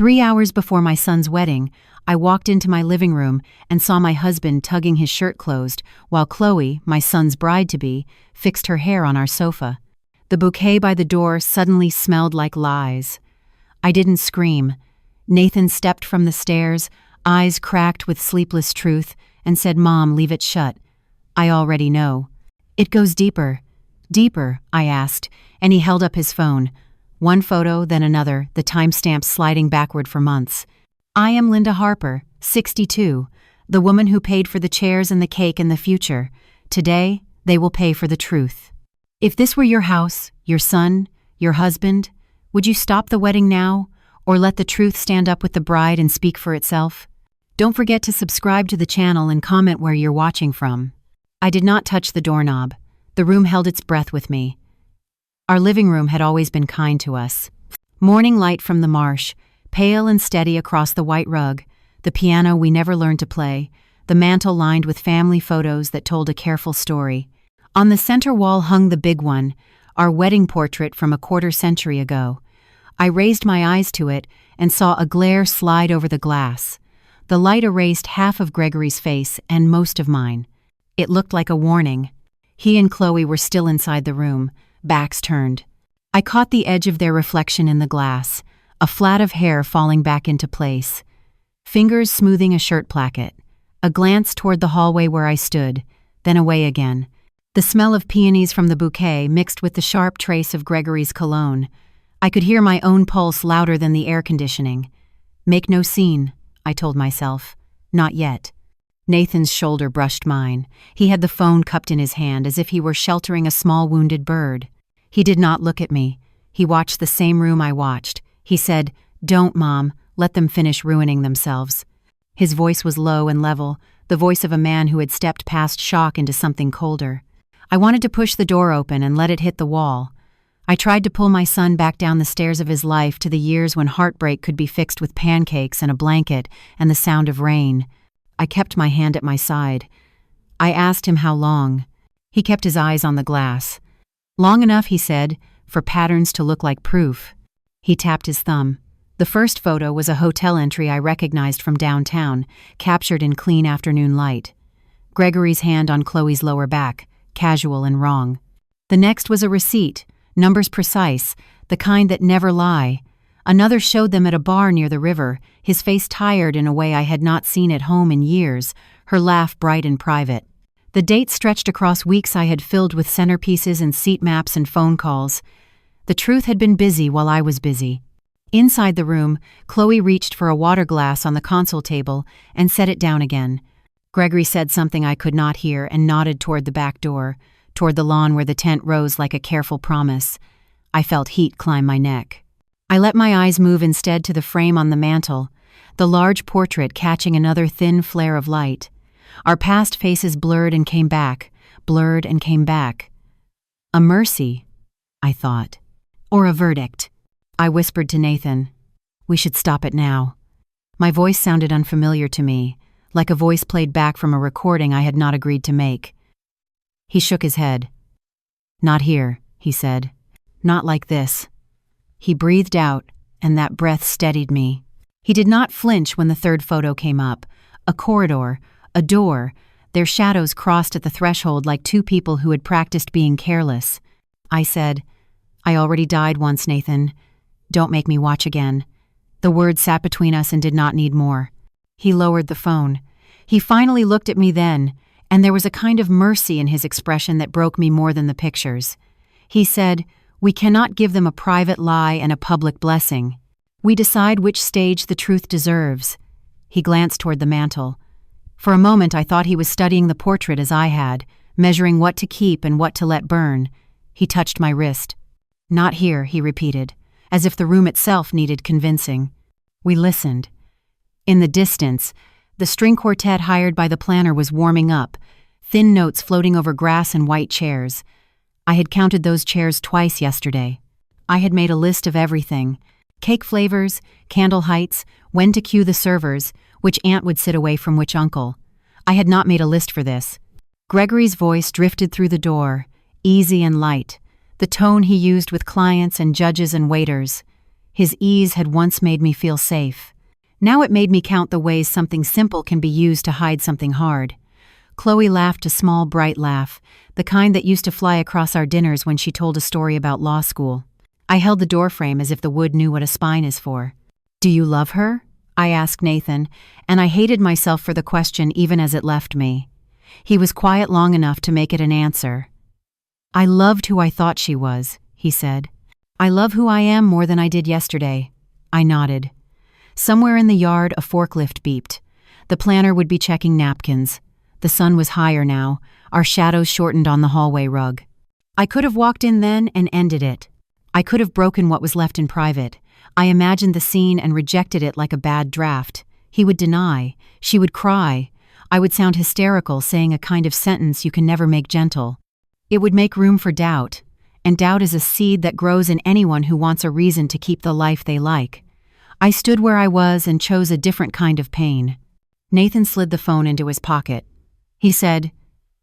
3 hours before my son's wedding, I walked into my living room and saw my husband tugging his shirt closed while Chloe, my son's bride-to-be, fixed her hair on our sofa. The bouquet by the door suddenly smelled like lies. I didn't scream. Nathan stepped from the stairs, eyes cracked with sleepless truth, and said, "Mom, leave it shut. I already know." "It goes deeper." "Deeper?" I asked, and he held up his phone. One photo, then another, the timestamp sliding backward for months. "I am Linda Harper, 62, the woman who paid for the chairs and the cake in the future. Today, they will pay for the truth. If this were your house, your son, your husband, would you stop the wedding now, or let the truth stand up with the bride and speak for itself?" Don't forget to subscribe to the channel and comment where you're watching from. I did not touch the doorknob. The room held its breath with me. Our living room had always been kind to us. Morning light from the marsh, pale and steady across the white rug, the piano we never learned to play, the mantel lined with family photos that told a careful story. On the center wall hung the big one, our wedding portrait from a quarter-century ago. I raised my eyes to it and saw a glare slide over the glass. The light erased half of Gregory's face and most of mine. It looked like a warning. He and Chloe were still inside the room, backs turned. I caught the edge of their reflection in the glass, a flat of hair falling back into place. Fingers smoothing a shirt placket. A glance toward the hallway where I stood, then away again. The smell of peonies from the bouquet mixed with the sharp trace of Gregory's cologne. I could hear my own pulse louder than the air conditioning. "Make no scene," I told myself. "Not yet." Nathan's shoulder brushed mine. He had the phone cupped in his hand as if he were sheltering a small wounded bird. He did not look at me. He watched the same room I watched. He said, "Don't, Mom. Let them finish ruining themselves." His voice was low and level, the voice of a man who had stepped past shock into something colder. I wanted to push the door open and let it hit the wall. I tried to pull my son back down the stairs of his life to the years when heartbreak could be fixed with pancakes and a blanket and the sound of rain. I kept my hand at my side. I asked him how long. He kept his eyes on the glass. "Long enough," he said, "for patterns to look like proof." He tapped his thumb. The first photo was a hotel entry I recognized from downtown, captured in clean afternoon light. Gregory's hand on Chloe's lower back, casual and wrong. The next was a receipt, numbers precise, the kind that never lie. Another showed them at a bar near the river, his face tired in a way I had not seen at home in years, her laugh bright and private. The date stretched across weeks I had filled with centerpieces and seat maps and phone calls. The truth had been busy while I was busy. Inside the room, Chloe reached for a water glass on the console table and set it down again. Gregory said something I could not hear and nodded toward the back door, toward the lawn where the tent rose like a careful promise. I felt heat climb my neck. I let my eyes move instead to the frame on the mantel, the large portrait catching another thin flare of light. Our past faces blurred and came back, blurred and came back. A mercy, I thought. Or a verdict. I whispered to Nathan, "We should stop it now." My voice sounded unfamiliar to me, like a voice played back from a recording I had not agreed to make. He shook his head. "Not here," he said. "Not like this." He breathed out, and that breath steadied me. He did not flinch when the third photo came up. A corridor, a door, their shadows crossed at the threshold like two people who had practiced being careless. I said, "I already died once, Nathan. Don't make me watch again." The words sat between us and did not need more. He lowered the phone. He finally looked at me then, and there was a kind of mercy in his expression that broke me more than the pictures. He said, "We cannot give them a private lie and a public blessing. We decide which stage the truth deserves." He glanced toward the mantel. For a moment I thought he was studying the portrait as I had, measuring what to keep and what to let burn. He touched my wrist. "Not here," he repeated, as if the room itself needed convincing. We listened. In the distance, the string quartet hired by the planner was warming up, thin notes floating over grass and white chairs. I had counted those chairs twice yesterday. I had made a list of everything: cake flavors, candle heights, when to cue the servers, which aunt would sit away from which uncle. I had not made a list for this. Gregory's voice drifted through the door, easy and light, the tone he used with clients and judges and waiters. His ease had once made me feel safe. Now it made me count the ways something simple can be used to hide something hard. Chloe laughed a small, bright laugh, the kind that used to fly across our dinners when she told a story about law school. I held the doorframe as if the wood knew what a spine is for. "Do you love her?" I asked Nathan, and I hated myself for the question even as it left me. He was quiet long enough to make it an answer. "I loved who I thought she was," he said. "I love who I am more than I did yesterday." I nodded. Somewhere in the yard, a forklift beeped. The planner would be checking napkins. The sun was higher now, our shadows shortened on the hallway rug. I could have walked in then and ended it. I could have broken what was left in private. I imagined the scene and rejected it like a bad draft. He would deny. She would cry. I would sound hysterical, saying a kind of sentence you can never make gentle. It would make room for doubt, and doubt is a seed that grows in anyone who wants a reason to keep the life they like. I stood where I was and chose a different kind of pain. Nathan slid the phone into his pocket. He said,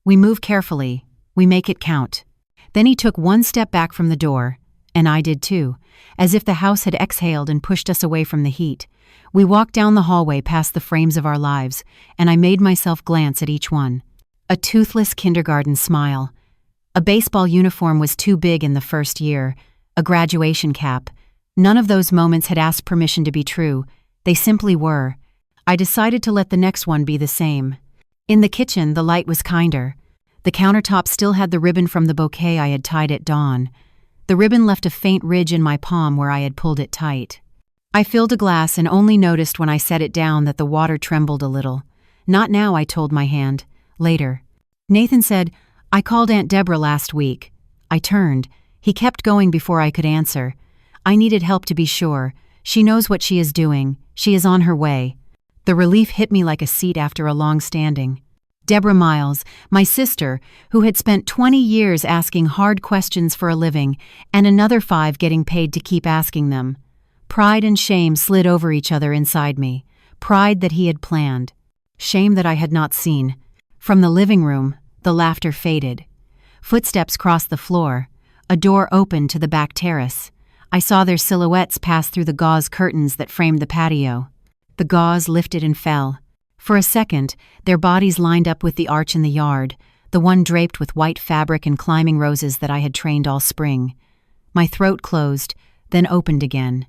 "We move carefully. We make it count." Then he took one step back from the door, and I did too, as if the house had exhaled and pushed us away from the heat. We walked down the hallway past the frames of our lives, and I made myself glance at each one. A toothless kindergarten smile. A baseball uniform was too big in the first year. A graduation cap. None of those moments had asked permission to be true. They simply were. I decided to let the next one be the same. In the kitchen, the light was kinder. The countertop still had the ribbon from the bouquet I had tied at dawn. The ribbon left a faint ridge in my palm where I had pulled it tight. I filled a glass and only noticed when I set it down that the water trembled a little. "Not now," I told my hand. "Later." Nathan said, "I called Aunt Deborah last week." I turned. He kept going before I could answer. I needed help to be sure. She knows what she is doing. She is on her way. The relief hit me like a seat after a long standing. Deborah Miles, my sister, who had spent 20 years asking hard questions for a living, and another 5 getting paid to keep asking them. Pride and shame slid over each other inside me. Pride that he had planned. Shame that I had not seen. From the living room, the laughter faded. Footsteps crossed the floor. A door opened to the back terrace. I saw their silhouettes pass through the gauze curtains that framed the patio. The gauze lifted and fell. For a second, their bodies lined up with the arch in the yard, the one draped with white fabric and climbing roses that I had trained all spring. My throat closed, then opened again.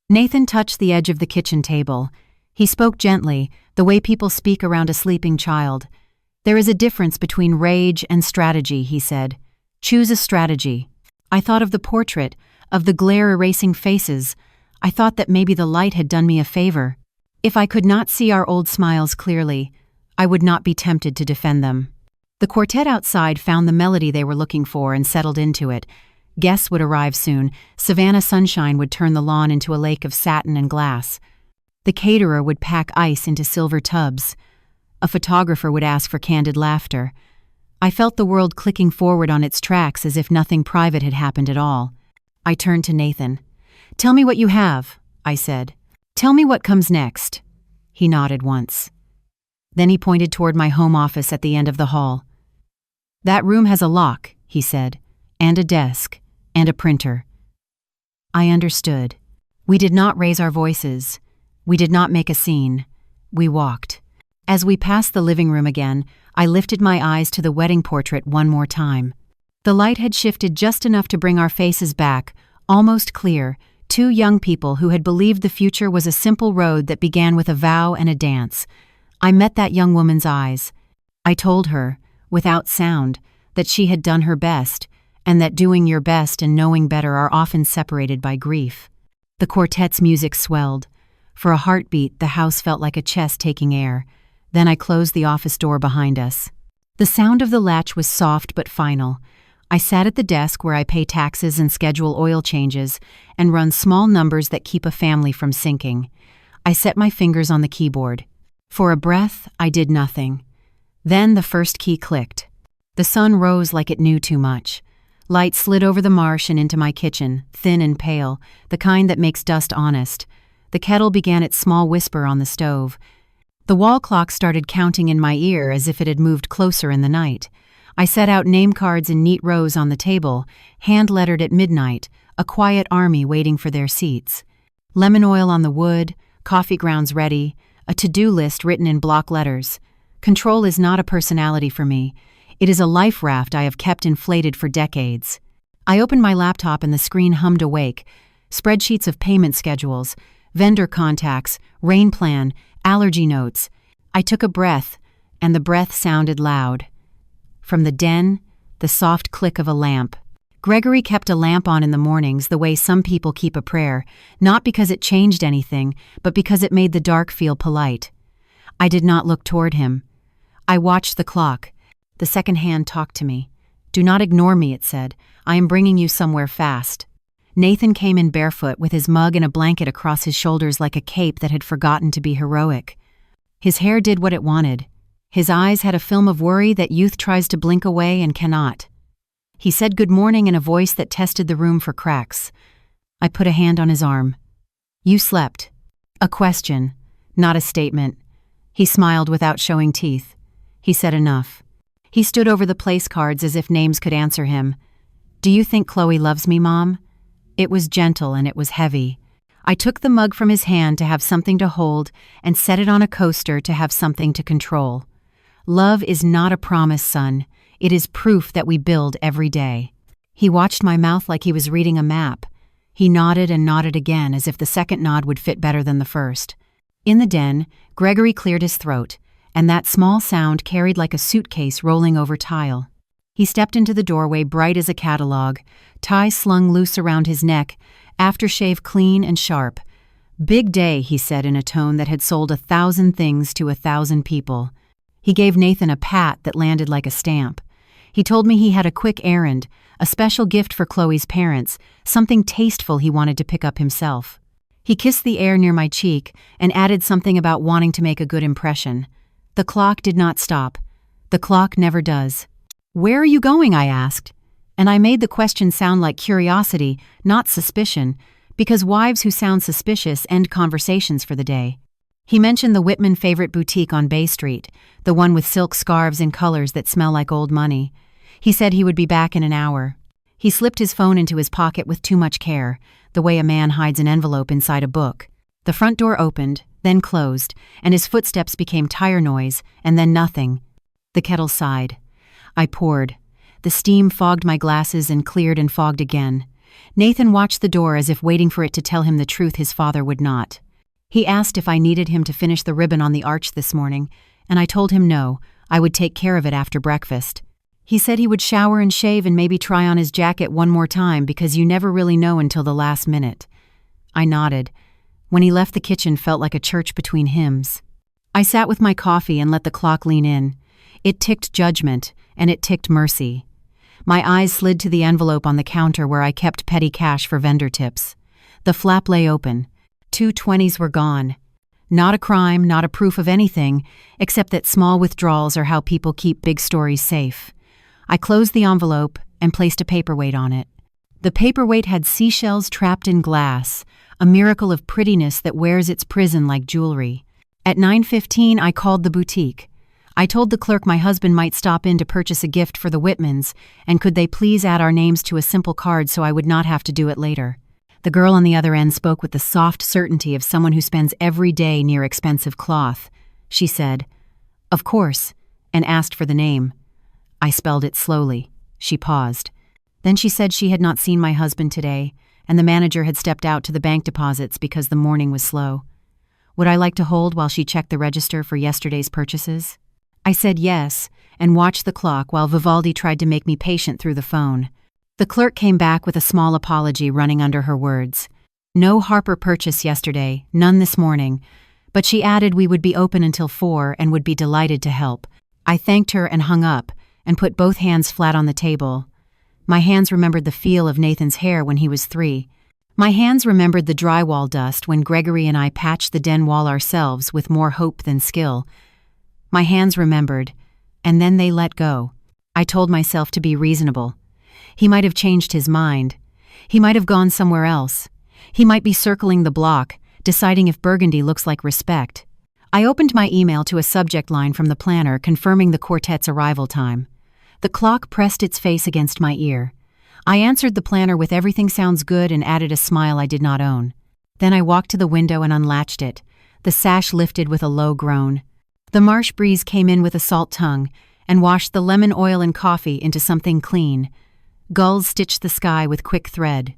Nathan touched the edge of the kitchen table. He spoke gently, the way people speak around a sleeping child. "There is a difference between rage and strategy," he said. "Choose a strategy." I thought of the portrait, of the glare-erasing faces. I thought that maybe the light had done me a favor. If I could not see our old smiles clearly, I would not be tempted to defend them. The quartet outside found the melody they were looking for and settled into it. Guests would arrive soon. Savannah sunshine would turn the lawn into a lake of satin and glass. The caterer would pack ice into silver tubs. A photographer would ask for candid laughter. I felt the world clicking forward on its tracks as if nothing private had happened at all. I turned to Nathan. "Tell me what you have," I said. "Tell me what comes next." He nodded once. Then he pointed toward my home office at the end of the hall. "That room has a lock," he said, "and a desk, and a printer." I understood. We did not raise our voices. We did not make a scene. We walked. As we passed the living room again, I lifted my eyes to the wedding portrait one more time. The light had shifted just enough to bring our faces back, almost clear, 2 young people who had believed the future was a simple road that began with a vow and a dance. I met that young woman's eyes. I told her, without sound, that she had done her best, and that doing your best and knowing better are often separated by grief. The quartet's music swelled. For a heartbeat, the house felt like a chest taking air. Then I closed the office door behind us. The sound of the latch was soft but final. I sat at the desk where I pay taxes and schedule oil changes and run small numbers that keep a family from sinking. I set my fingers on the keyboard. For a breath, I did nothing. Then the first key clicked. The sun rose like it knew too much. Light slid over the marsh and into my kitchen, thin and pale, the kind that makes dust honest. The kettle began its small whisper on the stove. The wall clock started counting in my ear as if it had moved closer in the night. I set out name cards in neat rows on the table, hand-lettered at midnight, a quiet army waiting for their seats. Lemon oil on the wood, coffee grounds ready, a to-do list written in block letters. Control is not a personality for me. It is a life raft I have kept inflated for decades. I opened my laptop and the screen hummed awake. Spreadsheets of payment schedules, vendor contacts, rain plan, allergy notes. I took a breath, and the breath sounded loud. From the den, the soft click of a lamp. Gregory kept a lamp on in the mornings the way some people keep a prayer, not because it changed anything, but because it made the dark feel polite. I did not look toward him. I watched the clock. The second hand talked to me. "Do not ignore me," it said. "I am bringing you somewhere fast." Nathan came in barefoot with his mug and a blanket across his shoulders like a cape that had forgotten to be heroic. His hair did what it wanted. His eyes had a film of worry that youth tries to blink away and cannot. He said good morning in a voice that tested the room for cracks. I put a hand on his arm. "You slept." A question, not a statement. He smiled without showing teeth. He said enough. He stood over the place cards as if names could answer him. "Do you think Chloe loves me, Mom?" It was gentle and it was heavy. I took the mug from his hand to have something to hold and set it on a coaster to have something to control. Love is not a promise, son. It is proof that we build every day. He watched my mouth like he was reading a map. He nodded and nodded again as if the second nod would fit better than the first. In the den, Gregory cleared his throat, and that small sound carried like a suitcase rolling over tile. He stepped into the doorway bright as a catalog, tie slung loose around his neck, aftershave clean and sharp. "Big day," he said in a tone that had sold 1,000 things to 1,000 people. He gave Nathan a pat that landed like a stamp. He told me he had a quick errand, a special gift for Chloe's parents, something tasteful he wanted to pick up himself. He kissed the air near my cheek and added something about wanting to make a good impression. The clock did not stop. The clock never does. "Where are you going?" I asked. And I made the question sound like curiosity, not suspicion, because wives who sound suspicious end conversations for the day. He mentioned the Whitman favorite boutique on Bay Street, the one with silk scarves in colors that smell like old money. He said he would be back in an hour. He slipped his phone into his pocket with too much care, the way a man hides an envelope inside a book. The front door opened, then closed, and his footsteps became tire noise, and then nothing. The kettle sighed. I poured. The steam fogged my glasses and cleared and fogged again. Nathan watched the door as if waiting for it to tell him the truth his father would not. He asked if I needed him to finish the ribbon on the arch this morning, and I told him no, I would take care of it after breakfast. He said he would shower and shave and maybe try on his jacket one more time because you never really know until the last minute. I nodded. When he left, the kitchen felt like a church between hymns. I sat with my coffee and let the clock lean in. It ticked judgment, and it ticked mercy. My eyes slid to the envelope on the counter where I kept petty cash for vendor tips. The flap lay open. 2 20s were gone. Not a crime, not a proof of anything, except that small withdrawals are how people keep big stories safe. I closed the envelope and placed a paperweight on it. The paperweight had seashells trapped in glass, a miracle of prettiness that wears its prison like jewelry. At 9:15, I called the boutique. I told the clerk my husband might stop in to purchase a gift for the Whitmans, and could they please add our names to a simple card so I would not have to do it later. The girl on the other end spoke with the soft certainty of someone who spends every day near expensive cloth. She said, "Of course," and asked for the name. I spelled it slowly. She paused. Then she said she had not seen my husband today, and the manager had stepped out to the bank deposits because the morning was slow. Would I like to hold while she checked the register for yesterday's purchases? I said yes, and watched the clock while Vivaldi tried to make me patient through the phone. The clerk came back with a small apology running under her words. No Harper purchase yesterday, none this morning, but she added we would be open until 4 and would be delighted to help. I thanked her and hung up, and put both hands flat on the table. My hands remembered the feel of Nathan's hair when he was 3. My hands remembered the drywall dust when Gregory and I patched the den wall ourselves with more hope than skill. My hands remembered, and then they let go. I told myself to be reasonable. He might have changed his mind. He might have gone somewhere else. He might be circling the block, deciding if burgundy looks like respect. I opened my email to a subject line from the planner confirming the quartet's arrival time. The clock pressed its face against my ear. I answered the planner with "everything sounds good" and added a smile I did not own. Then I walked to the window and unlatched it. The sash lifted with a low groan. The marsh breeze came in with a salt tongue and washed the lemon oil and coffee into something clean. Gulls stitched the sky with quick thread.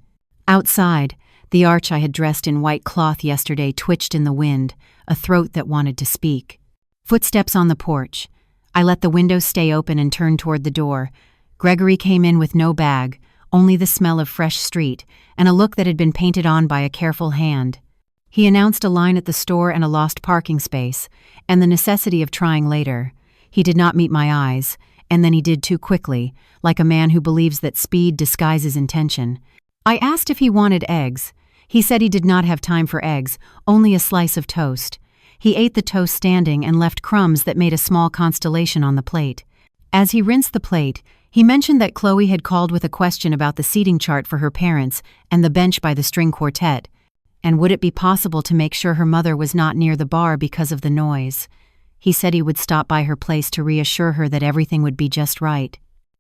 Outside, the arch I had dressed in white cloth yesterday twitched in the wind, a throat that wanted to speak. Footsteps on the porch. I let the window stay open and turned toward the door. Gregory came in with no bag, only the smell of fresh street, and a look that had been painted on by a careful hand. He announced a line at the store and a lost parking space, and the necessity of trying later. He did not meet my eyes, and then he did too quickly, like a man who believes that speed disguises intention. I asked if he wanted eggs. He said he did not have time for eggs, only a slice of toast. He ate the toast standing and left crumbs that made a small constellation on the plate. As he rinsed the plate, he mentioned that Chloe had called with a question about the seating chart for her parents and the bench by the string quartet, and would it be possible to make sure her mother was not near the bar because of the noise. He said he would stop by her place to reassure her that everything would be just right.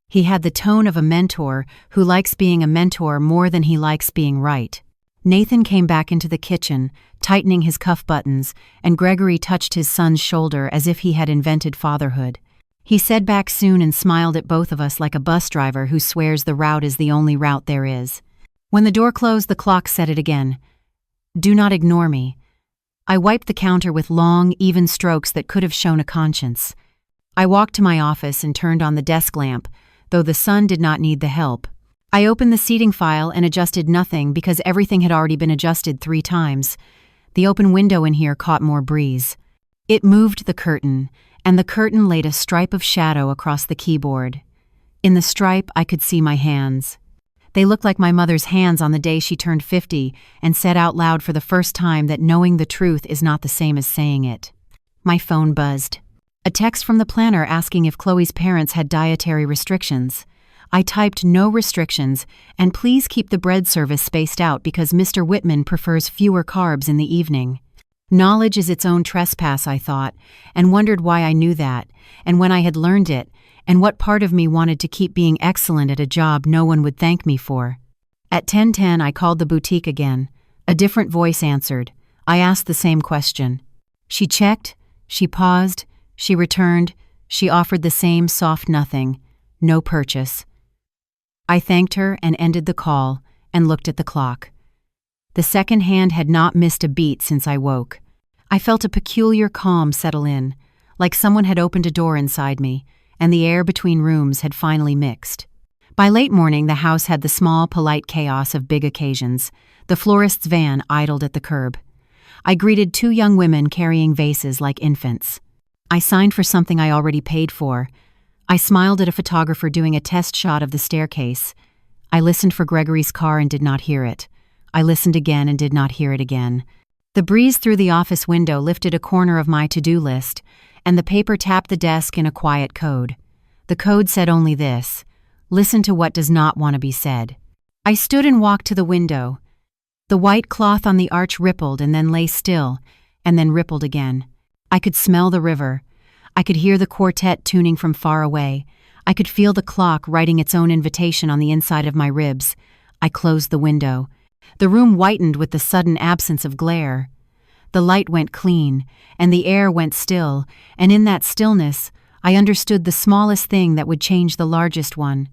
He had the tone of a mentor who likes being a mentor more than he likes being right. Nathan came back into the kitchen, tightening his cuff buttons, and Gregory touched his son's shoulder as if he had invented fatherhood. He said back soon and smiled at both of us like a bus driver who swears the route is the only route there is. When the door closed, the clock said it again. Do not ignore me. I wiped the counter with long, even strokes that could have shown a conscience. I walked to my office and turned on the desk lamp, though the sun did not need the help. I opened the seating file and adjusted nothing because everything had already been adjusted 3 times. The open window in here caught more breeze. It moved the curtain, and the curtain laid a stripe of shadow across the keyboard. In the stripe, I could see my hands. They looked like my mother's hands on the day she turned 50 and said out loud for the first time that knowing the truth is not the same as saying it. My phone buzzed. A text from the planner asking if Chloe's parents had dietary restrictions. I typed no restrictions, and please keep the bread service spaced out because Mr. Whitman prefers fewer carbs in the evening. Knowledge is its own trespass, I thought, and wondered why I knew that, and when I had learned it, and what part of me wanted to keep being excellent at a job no one would thank me for. At 10:10, I called the boutique again. A different voice answered. I asked the same question. She checked, she paused, she returned, she offered the same soft nothing. No purchase. I thanked her and ended the call and looked at the clock. The second hand had not missed a beat since I woke. I felt a peculiar calm settle in, like someone had opened a door inside me, and the air between rooms had finally mixed. By late morning, the house had the small, polite chaos of big occasions. The florist's van idled at the curb. I greeted 2 young women carrying vases like infants. I signed for something I already paid for. I smiled at a photographer doing a test shot of the staircase. I listened for Gregory's car and did not hear it. I listened again and did not hear it again. The breeze through the office window lifted a corner of my to-do list, and the paper tapped the desk in a quiet code. The code said only this: listen to what does not want to be said. I stood and walked to the window. The white cloth on the arch rippled and then lay still, and then rippled again. I could smell the river. I could hear the quartet tuning from far away. I could feel the clock writing its own invitation on the inside of my ribs. I closed the window. The room whitened with the sudden absence of glare. The light went clean, and the air went still, and in that stillness, I understood the smallest thing that would change the largest one.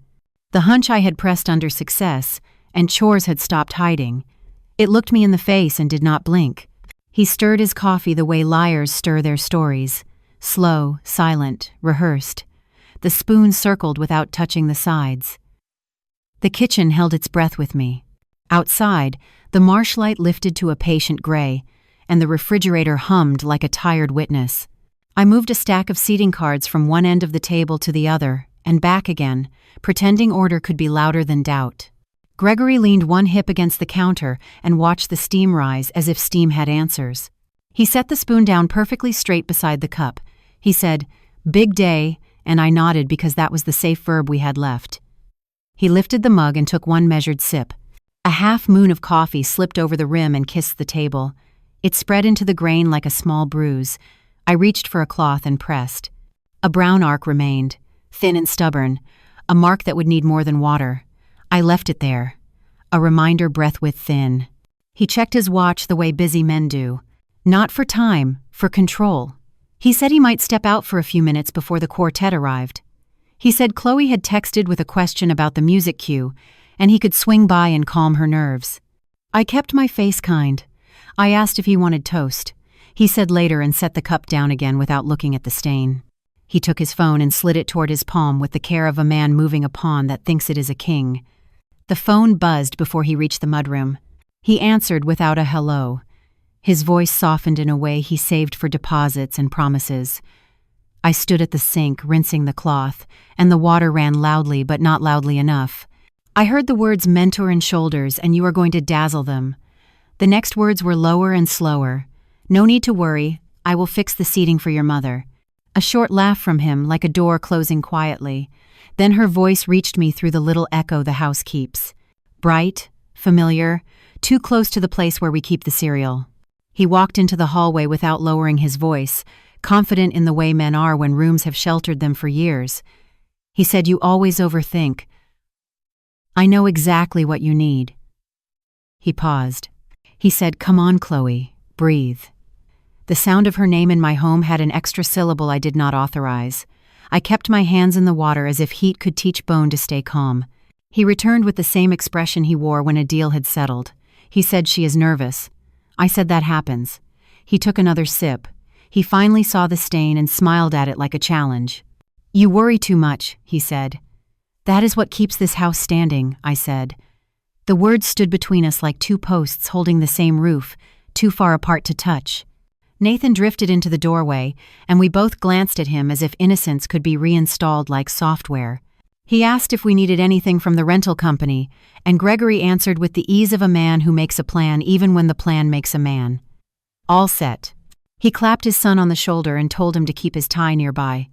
The hunch I had pressed under success, and chores had stopped hiding. It looked me in the face and did not blink. He stirred his coffee the way liars stir their stories. Slow, silent, rehearsed. The spoon circled without touching the sides. The kitchen held its breath with me. Outside, the marsh light lifted to a patient gray, and the refrigerator hummed like a tired witness. I moved a stack of seating cards from one end of the table to the other, and back again, pretending order could be louder than doubt. Gregory leaned one hip against the counter and watched the steam rise as if steam had answers. He set the spoon down perfectly straight beside the cup. He said, "Big day," and I nodded because that was the safe verb we had left. He lifted the mug and took one measured sip. A half moon of coffee slipped over the rim and kissed the table. It spread into the grain like a small bruise. I reached for a cloth and pressed. A brown arc remained, thin and stubborn, a mark that would need more than water. I left it there, a reminder breath with thin. He checked his watch the way busy men do. Not for time, for control. He said he might step out for a few minutes before the quartet arrived. He said Chloe had texted with a question about the music cue, and he could swing by and calm her nerves. I kept my face kind. I asked if he wanted toast. He said later and set the cup down again without looking at the stain. He took his phone and slid it toward his palm with the care of a man moving a pawn that thinks it is a king. The phone buzzed before he reached the mudroom. He answered without a hello. His voice softened in a way he saved for deposits and promises. I stood at the sink, rinsing the cloth, and the water ran loudly but not loudly enough. I heard the words mentor and shoulders, and you are going to dazzle them. The next words were lower and slower. No need to worry, I will fix the seating for your mother. A short laugh from him, like a door closing quietly. Then her voice reached me through the little echo the house keeps. Bright, familiar, too close to the place where we keep the cereal. He walked into the hallway without lowering his voice, confident in the way men are when rooms have sheltered them for years. He said, "You always overthink. I know exactly what you need." He paused. He said, "Come on, Chloe, breathe." The sound of her name in my home had an extra syllable I did not authorize. I kept my hands in the water as if heat could teach bone to stay calm. He returned with the same expression he wore when a deal had settled. He said, "She is nervous." I said, "That happens." He took another sip. He finally saw the stain and smiled at it like a challenge. "You worry too much," he said. "That is what keeps this house standing," I said. The words stood between us like two posts holding the same roof, too far apart to touch. Nathan drifted into the doorway, and we both glanced at him as if innocence could be reinstalled like software. He asked if we needed anything from the rental company, and Gregory answered with the ease of a man who makes a plan even when the plan makes a man. All set. He clapped his son on the shoulder and told him to keep his tie nearby.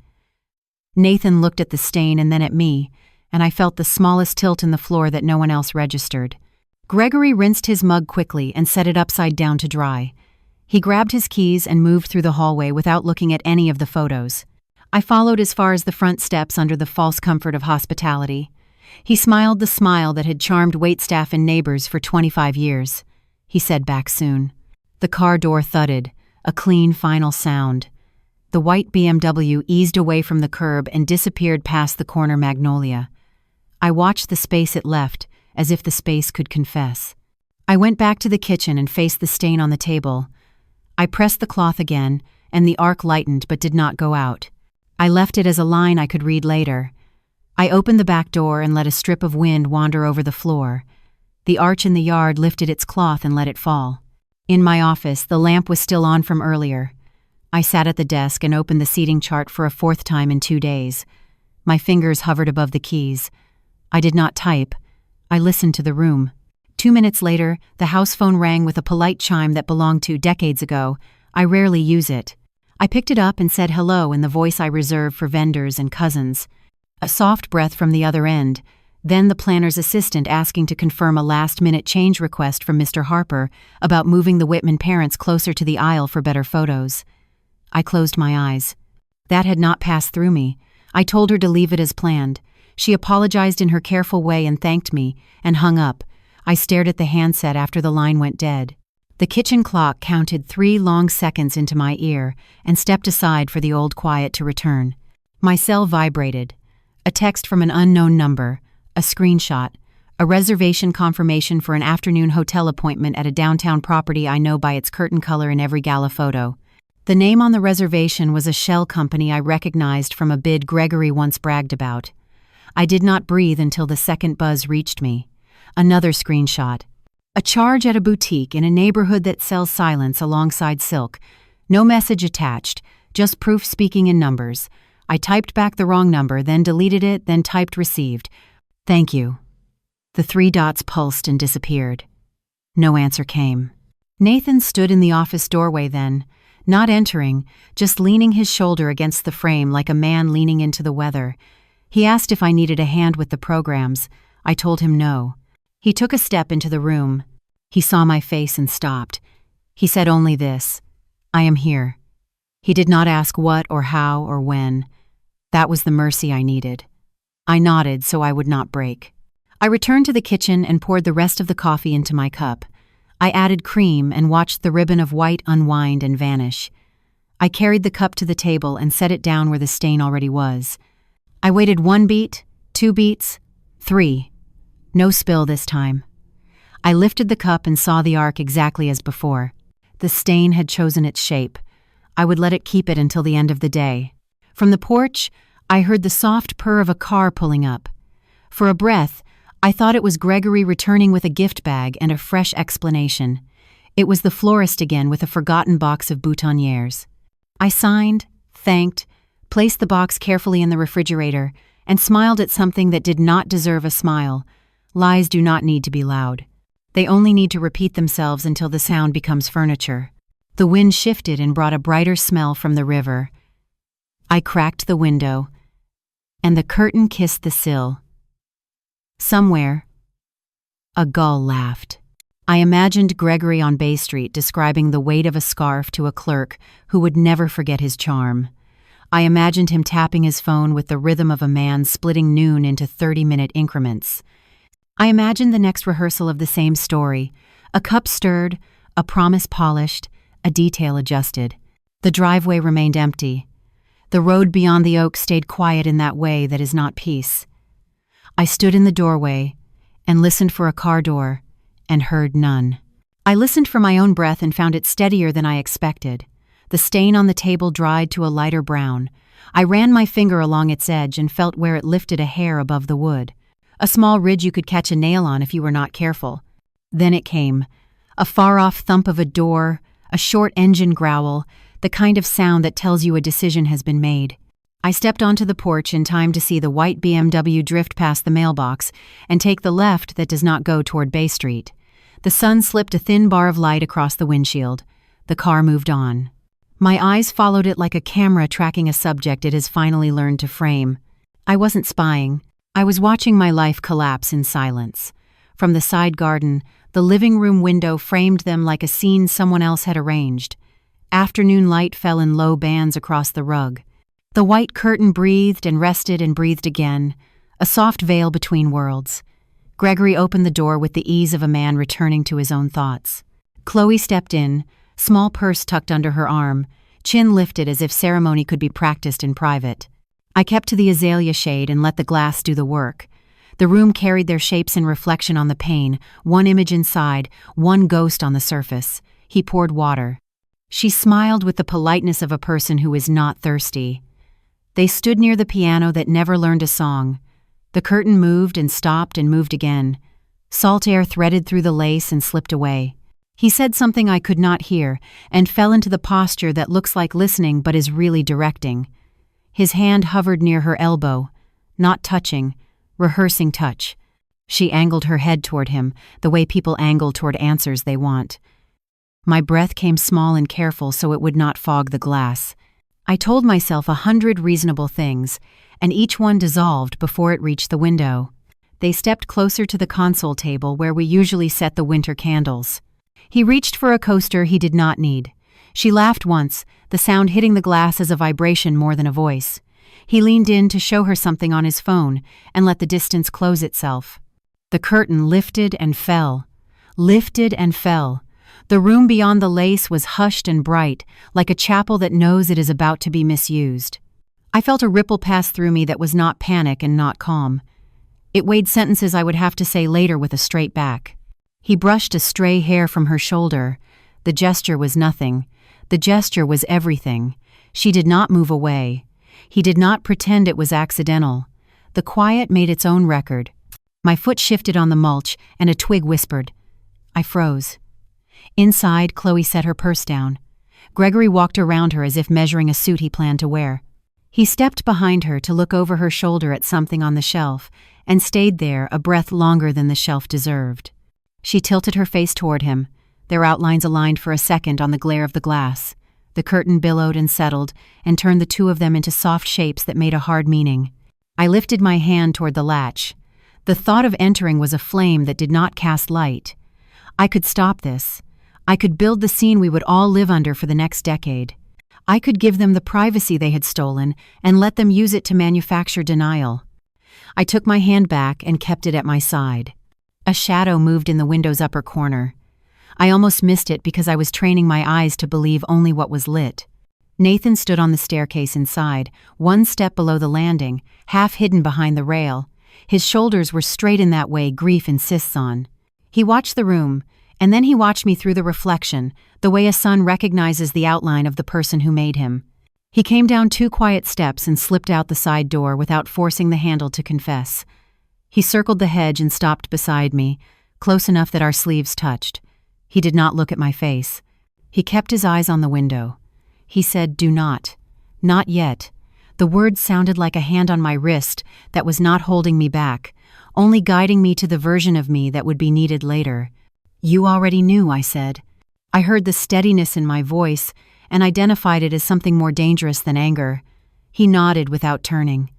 Nathan looked at the stain and then at me, and I felt the smallest tilt in the floor that no one else registered. Gregory rinsed his mug quickly and set it upside down to dry. He grabbed his keys and moved through the hallway without looking at any of the photos. I followed as far as the front steps under the false comfort of hospitality. He smiled the smile that had charmed waitstaff and neighbors for 25 years. He said back soon. The car door thudded, a clean final sound. The white BMW eased away from the curb and disappeared past the corner magnolia. I watched the space it left, as if the space could confess. I went back to the kitchen and faced the stain on the table. I pressed the cloth again, and the arc lightened but did not go out. I left it as a line I could read later. I opened the back door and let a strip of wind wander over the floor. The arch in the yard lifted its cloth and let it fall. In my office, the lamp was still on from earlier. I sat at the desk and opened the seating chart for a fourth time in 2 days. My fingers hovered above the keys. I did not type. I listened to the room. 2 minutes later, the house phone rang with a polite chime that belonged to decades ago. I rarely use it. I picked it up and said hello in the voice I reserve for vendors and cousins. A soft breath from the other end, then the planner's assistant asking to confirm a last-minute change request from Mr. Harper about moving the Whitman parents closer to the aisle for better photos. I closed my eyes. That had not passed through me. I told her to leave it as planned. She apologized in her careful way and thanked me, and hung up. I stared at the handset after the line went dead. The kitchen clock counted 3 long seconds into my ear and stepped aside for the old quiet to return. My cell vibrated. A text from an unknown number, a screenshot, a reservation confirmation for an afternoon hotel appointment at a downtown property I know by its curtain color in every gala photo. The name on the reservation was a shell company I recognized from a bid Gregory once bragged about. I did not breathe until the second buzz reached me. Another screenshot. A charge at a boutique in a neighborhood that sells silence alongside silk. No message attached, just proof speaking in numbers. I typed back the wrong number, then deleted it, then typed received. Thank you. The 3 dots pulsed and disappeared. No answer came. Nathan stood in the office doorway then, not entering, just leaning his shoulder against the frame like a man leaning into the weather. He asked if I needed a hand with the programs. I told him no. He took a step into the room. He saw my face and stopped. He said only this, "I am here." He did not ask what or how or when. That was the mercy I needed. I nodded so I would not break. I returned to the kitchen and poured the rest of the coffee into my cup. I added cream and watched the ribbon of white unwind and vanish. I carried the cup to the table and set it down where the stain already was. I waited 1 beat, 2 beats, 3. No spill this time. I lifted the cup and saw the arc exactly as before. The stain had chosen its shape. I would let it keep it until the end of the day. From the porch, I heard the soft purr of a car pulling up. For a breath, I thought it was Gregory returning with a gift bag and a fresh explanation. It was the florist again with a forgotten box of boutonnieres. I signed, thanked, placed the box carefully in the refrigerator, and smiled at something that did not deserve a smile. Lies do not need to be loud. They only need to repeat themselves until the sound becomes furniture. The wind shifted and brought a brighter smell from the river. I cracked the window, and the curtain kissed the sill. Somewhere, a gull laughed. I imagined Gregory on Bay Street describing the weight of a scarf to a clerk who would never forget his charm. I imagined him tapping his phone with the rhythm of a man splitting noon into 30-minute increments. I imagined the next rehearsal of the same story, a cup stirred, a promise polished, a detail adjusted. The driveway remained empty. The road beyond the oak stayed quiet in that way that is not peace. I stood in the doorway and listened for a car door and heard none. I listened for my own breath and found it steadier than I expected. The stain on the table dried to a lighter brown. I ran my finger along its edge and felt where it lifted a hair above the wood. A small ridge you could catch a nail on if you were not careful. Then it came. A far-off thump of a door, a short engine growl, the kind of sound that tells you a decision has been made. I stepped onto the porch in time to see the white BMW drift past the mailbox and take the left that does not go toward Bay Street. The sun slipped a thin bar of light across the windshield. The car moved on. My eyes followed it like a camera tracking a subject it has finally learned to frame. I wasn't spying. I was watching my life collapse in silence. From the side garden, the living room window framed them like a scene someone else had arranged. Afternoon light fell in low bands across the rug. The white curtain breathed and rested and breathed again, a soft veil between worlds. Gregory opened the door with the ease of a man returning to his own thoughts. Chloe stepped in, small purse tucked under her arm, chin lifted as if ceremony could be practiced in private. I kept to the azalea shade and let the glass do the work. The room carried their shapes in reflection on the pane, one image inside, one ghost on the surface. He poured water. She smiled with the politeness of a person who is not thirsty. They stood near the piano that never learned a song. The curtain moved and stopped and moved again. Salt air threaded through the lace and slipped away. He said something I could not hear and fell into the posture that looks like listening but is really directing. His hand hovered near her elbow, not touching, rehearsing touch. She angled her head toward him, the way people angle toward answers they want. My breath came small and careful so it would not fog the glass. I told myself 100 reasonable things, and each one dissolved before it reached the window. They stepped closer to the console table where we usually set the winter candles. He reached for a coaster he did not need. She laughed once, the sound hitting the glass as a vibration more than a voice. He leaned in to show her something on his phone and let the distance close itself. The curtain lifted and fell. Lifted and fell. The room beyond the lace was hushed and bright, like a chapel that knows it is about to be misused. I felt a ripple pass through me that was not panic and not calm. It weighed sentences I would have to say later with a straight back. He brushed a stray hair from her shoulder. The gesture was nothing. The gesture was everything. She did not move away. He did not pretend it was accidental. The quiet made its own record. My foot shifted on the mulch, and a twig whispered. I froze. Inside, Chloe set her purse down. Gregory walked around her as if measuring a suit he planned to wear. He stepped behind her to look over her shoulder at something on the shelf, and stayed there a breath longer than the shelf deserved. She tilted her face toward him, their outlines aligned for a second on the glare of the glass. The curtain billowed and settled, and turned the two of them into soft shapes that made a hard meaning. I lifted my hand toward the latch. The thought of entering was a flame that did not cast light. I could stop this. I could build the scene we would all live under for the next decade. I could give them the privacy they had stolen and let them use it to manufacture denial. I took my hand back and kept it at my side. A shadow moved in the window's upper corner. I almost missed it because I was training my eyes to believe only what was lit. Nathan stood on the staircase inside, one step below the landing, half hidden behind the rail. His shoulders were straight in that way grief insists on. He watched the room, and then he watched me through the reflection, the way a son recognizes the outline of the person who made him. He came down 2 quiet steps and slipped out the side door without forcing the handle to confess. He circled the hedge and stopped beside me, close enough that our sleeves touched. He did not look at my face. He kept his eyes on the window. He said, "Do not. Not yet." The words sounded like a hand on my wrist that was not holding me back, only guiding me to the version of me that would be needed later. "You already knew," I said. I heard the steadiness in my voice and identified it as something more dangerous than anger. He nodded without turning.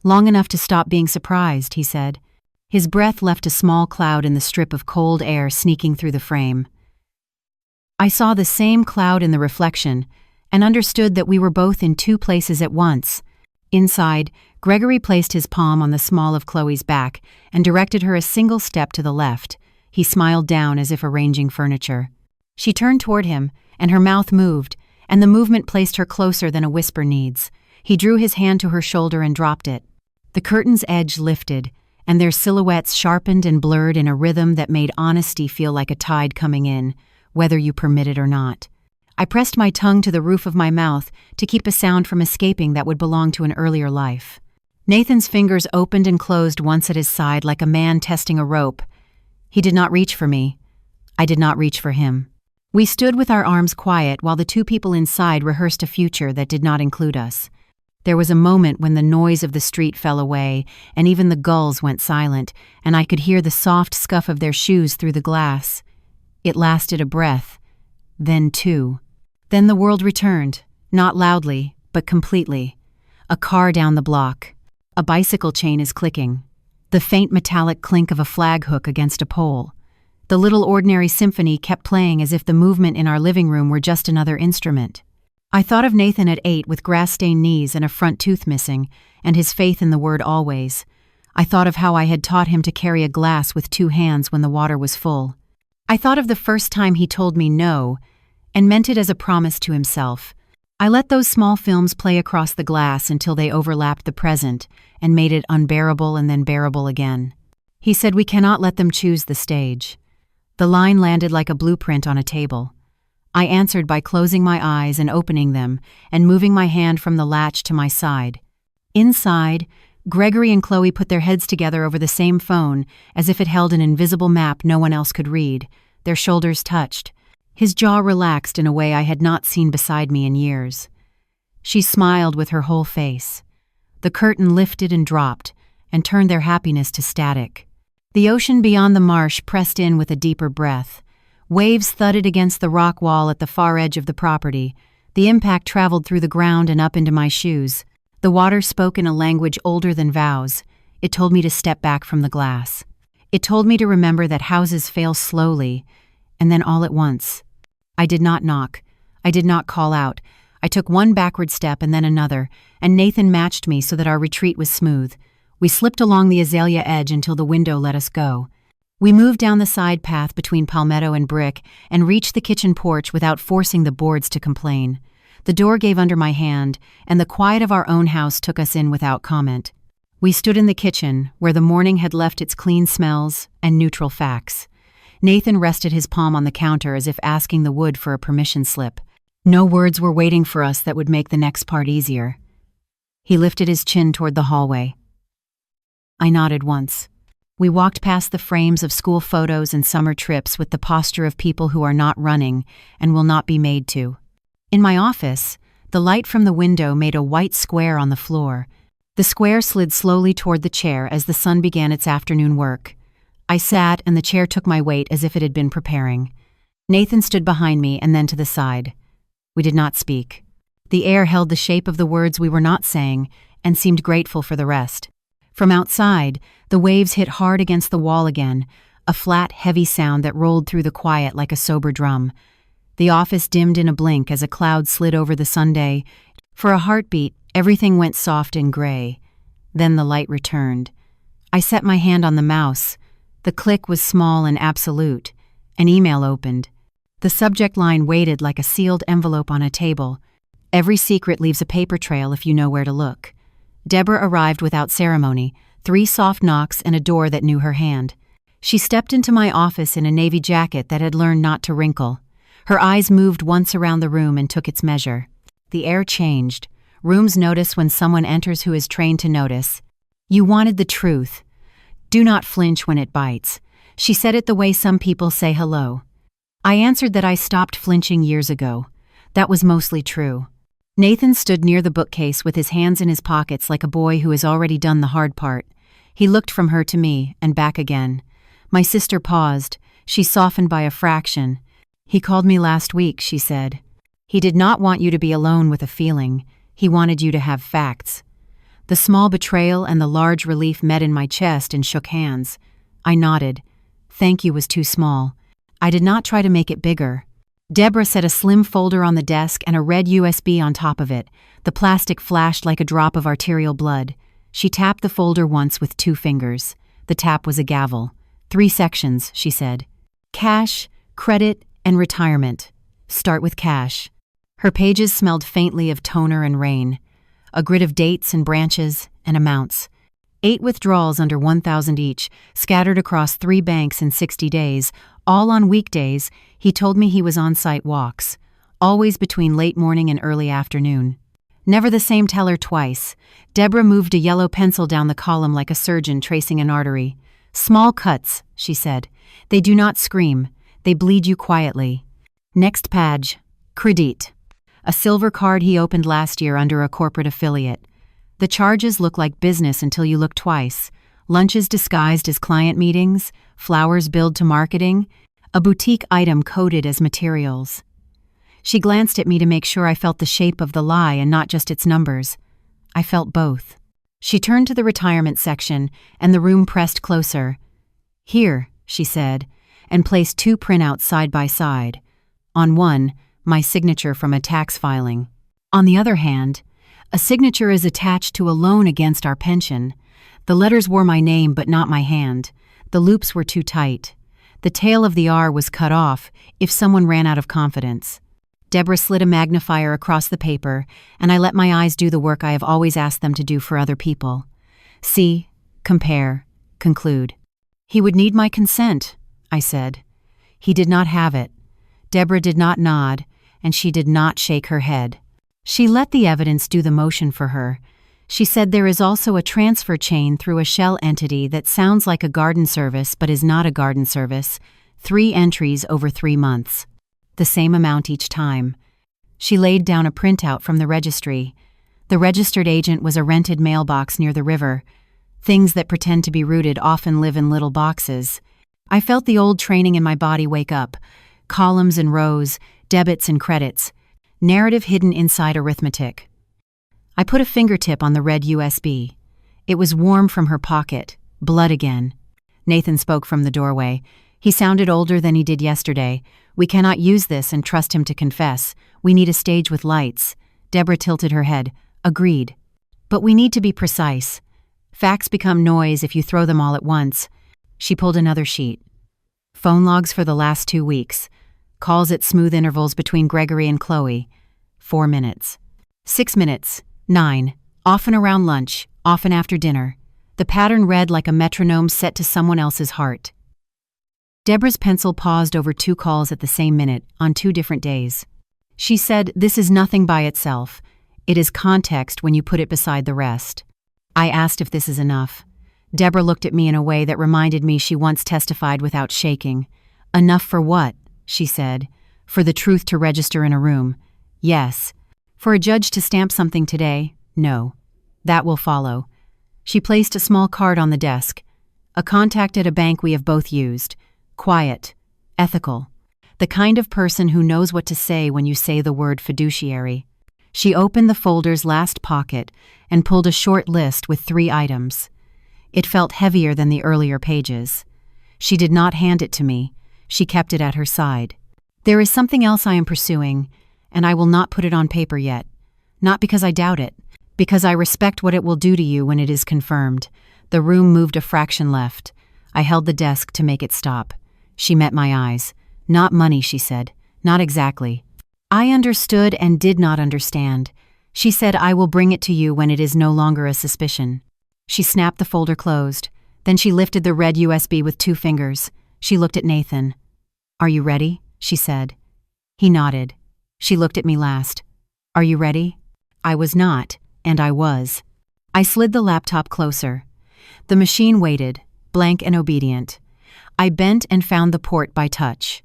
"Long enough to stop being surprised," he said. His breath left a small cloud in the strip of cold air sneaking through the frame. I saw the same cloud in the reflection and understood that we were both in 2 places at once. Inside, Gregory placed his palm on the small of Chloe's back and directed her a single step to the left. He smiled down as if arranging furniture. She turned toward him, and her mouth moved, and the movement placed her closer than a whisper needs. He drew his hand to her shoulder and dropped it. The curtain's edge lifted, and their silhouettes sharpened and blurred in a rhythm that made honesty feel like a tide coming in, whether you permit it or not. I pressed my tongue to the roof of my mouth to keep a sound from escaping that would belong to an earlier life. Nathan's fingers opened and closed once at his side like a man testing a rope. He did not reach for me. I did not reach for him. We stood with our arms quiet while the 2 people inside rehearsed a future that did not include us. There was a moment when the noise of the street fell away, and even the gulls went silent, and I could hear the soft scuff of their shoes through the glass. It lasted a breath. Then 2. Then the world returned, not loudly, but completely. A car down the block. A bicycle chain is clicking. The faint metallic clink of a flag hook against a pole. The little ordinary symphony kept playing as if the movement in our living room were just another instrument. I thought of Nathan at 8 with grass-stained knees and a front tooth missing, and his faith in the word always. I thought of how I had taught him to carry a glass with 2 hands when the water was full. I thought of the first time he told me no, and meant it as a promise to himself. I let those small films play across the glass until they overlapped the present and made it unbearable and then bearable again. He said we cannot let them choose the stage. The line landed like a blueprint on a table. I answered by closing my eyes and opening them and moving my hand from the latch to my side. Inside, Gregory and Chloe put their heads together over the same phone as if it held an invisible map no one else could read. Their shoulders touched. His jaw relaxed in a way I had not seen beside me in years. She smiled with her whole face. The curtain lifted and dropped and turned their happiness to static. The ocean beyond the marsh pressed in with a deeper breath. Waves thudded against the rock wall at the far edge of the property. The impact traveled through the ground and up into my shoes. The water spoke in a language older than vows. It told me to step back from the glass. It told me to remember that houses fail slowly, and then all at once. I did not knock. I did not call out. I took 1 backward step and then another, and Nathan matched me so that our retreat was smooth. We slipped along the azalea edge until the window let us go. We moved down the side path between palmetto and brick and reached the kitchen porch without forcing the boards to complain. The door gave under my hand, and the quiet of our own house took us in without comment. We stood in the kitchen, where the morning had left its clean smells and neutral facts. Nathan rested his palm on the counter as if asking the wood for a permission slip. No words were waiting for us that would make the next part easier. He lifted his chin toward the hallway. I nodded once. We walked past the frames of school photos and summer trips with the posture of people who are not running and will not be made to. In my office, the light from the window made a white square on the floor. The square slid slowly toward the chair as the sun began its afternoon work. I sat, and the chair took my weight as if it had been preparing. Nathan stood behind me and then to the side. We did not speak. The air held the shape of the words we were not saying and seemed grateful for the rest. From outside, the waves hit hard against the wall again, a flat, heavy sound that rolled through the quiet like a sober drum. The office dimmed in a blink as a cloud slid over the Sunday. For a heartbeat, everything went soft and gray. Then the light returned. I set my hand on the mouse. The click was small and absolute. An email opened. The subject line waited like a sealed envelope on a table. Every secret leaves a paper trail if you know where to look. Deborah arrived without ceremony, 3 soft knocks and a door that knew her hand. She stepped into my office in a navy jacket that had learned not to wrinkle. Her eyes moved once around the room and took its measure. The air changed. Rooms notice when someone enters who is trained to notice. You wanted the truth. Do not flinch when it bites. She said it the way some people say hello. I answered that I stopped flinching years ago. That was mostly true. Nathan stood near the bookcase with his hands in his pockets like a boy who has already done the hard part. He looked from her to me and back again. My sister paused. She softened by a fraction. He called me last week, she said. He did not want you to be alone with a feeling. He wanted you to have facts. The small betrayal and the large relief met in my chest and shook hands. I nodded. Thank you was too small. I did not try to make it bigger. Deborah set a slim folder on the desk and a red USB on top of it. The plastic flashed like a drop of arterial blood. She tapped the folder once with 2 fingers. The tap was a gavel. 3 sections, she said. Cash, credit, and retirement. Start with cash. Her pages smelled faintly of toner and rain. A grid of dates and branches and amounts. 8 withdrawals under $1,000 each, scattered across 3 banks in 60 days, all on weekdays. He told me he was on site walks, always between late morning and early afternoon. Never the same teller twice. Deborah moved a yellow pencil down the column like a surgeon tracing an artery. Small cuts, she said. They do not scream. They bleed you quietly. Next page. Credit. A silver card he opened last year under a corporate affiliate. The charges look like business until you look twice. Lunches disguised as client meetings, flowers billed to marketing, a boutique item coded as materials. She glanced at me to make sure I felt the shape of the lie and not just its numbers. I felt both. She turned to the retirement section, and the room pressed closer. Here, she said, and placed 2 printouts side by side. On one, my signature from a tax filing. On the other hand, a signature is attached to a loan against our pension. The letters wore my name but not my hand. The loops were too tight. The tail of the R was cut off if someone ran out of confidence. Deborah slid a magnifier across the paper, and I let my eyes do the work I have always asked them to do for other people. See, compare, conclude. He would need my consent, I said. He did not have it. Deborah did not nod, and she did not shake her head. She let the evidence do the motion for her. She said there is also a transfer chain through a shell entity that sounds like a garden service but is not a garden service. 3 entries over 3 months. The same amount each time. She laid down a printout from the registry. The registered agent was a rented mailbox near the river. Things that pretend to be rooted often live in little boxes. I felt the old training in my body wake up. Columns and rows, debits and credits. Narrative hidden inside arithmetic. I put a fingertip on the red USB. It was warm from her pocket. Blood again. Nathan spoke from the doorway. He sounded older than he did yesterday. We cannot use this and trust him to confess. We need a stage with lights. Deborah tilted her head. Agreed. But we need to be precise. Facts become noise if you throw them all at once. She pulled another sheet. Phone logs for the last 2 weeks. Calls at smooth intervals between Gregory and Chloe. 4 minutes. 6 minutes. 9. Often around lunch, often after dinner. The pattern read like a metronome set to someone else's heart. Deborah's pencil paused over 2 calls at the same minute, on 2 different days. She said, "This is nothing by itself. It is context when you put it beside the rest." I asked if this is enough. Deborah looked at me in a way that reminded me she once testified without shaking. "Enough for what?" she said. "For the truth to register in a room. Yes. For a judge to stamp something today? No. That will follow." She placed a small card on the desk. "A contact at a bank we have both used. Quiet. Ethical. The kind of person who knows what to say when you say the word fiduciary." She opened the folder's last pocket and pulled a short list with 3 items. It felt heavier than the earlier pages. She did not hand it to me. She kept it at her side. "There is something else I am pursuing, and I will not put it on paper yet. Not because I doubt it, because I respect what it will do to you when it is confirmed." The room moved a fraction left. I held the desk to make it stop. She met my eyes. "Not money," she said. Not exactly. I understood and did not understand. She said, I will bring it to you when it is no longer a suspicion. She snapped the folder closed. Then she lifted the red USB with 2 fingers. She looked at Nathan. Are you ready? She said. He nodded. She looked at me last. Are you ready? I was not, and I was. I slid the laptop closer. The machine waited, blank and obedient. I bent and found the port by touch.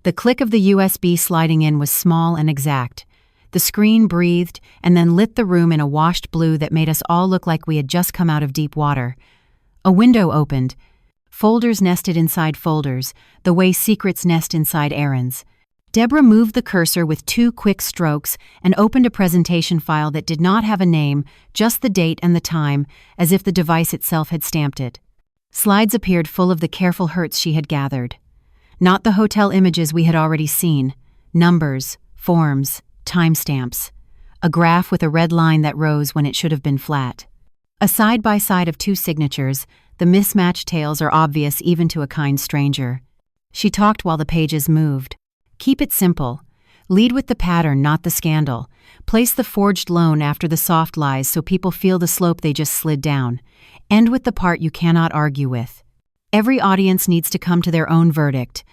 The click of the USB sliding in was small and exact. The screen breathed and then lit the room in a washed blue that made us all look like we had just come out of deep water. A window opened. Folders nested inside folders, the way secrets nest inside errands. Deborah moved the cursor with 2 quick strokes and opened a presentation file that did not have a name, just the date and the time, as if the device itself had stamped it. Slides appeared full of the careful hurts she had gathered. Not the hotel images we had already seen. Numbers, forms, timestamps. A graph with a red line that rose when it should have been flat. A side-by-side of 2 signatures, the mismatched tales are obvious even to a kind stranger. She talked while the pages moved. Keep it simple. Lead with the pattern, not the scandal. Place the forged loan after the soft lies so people feel the slope they just slid down. End with the part you cannot argue with. Every audience needs to come to their own verdict.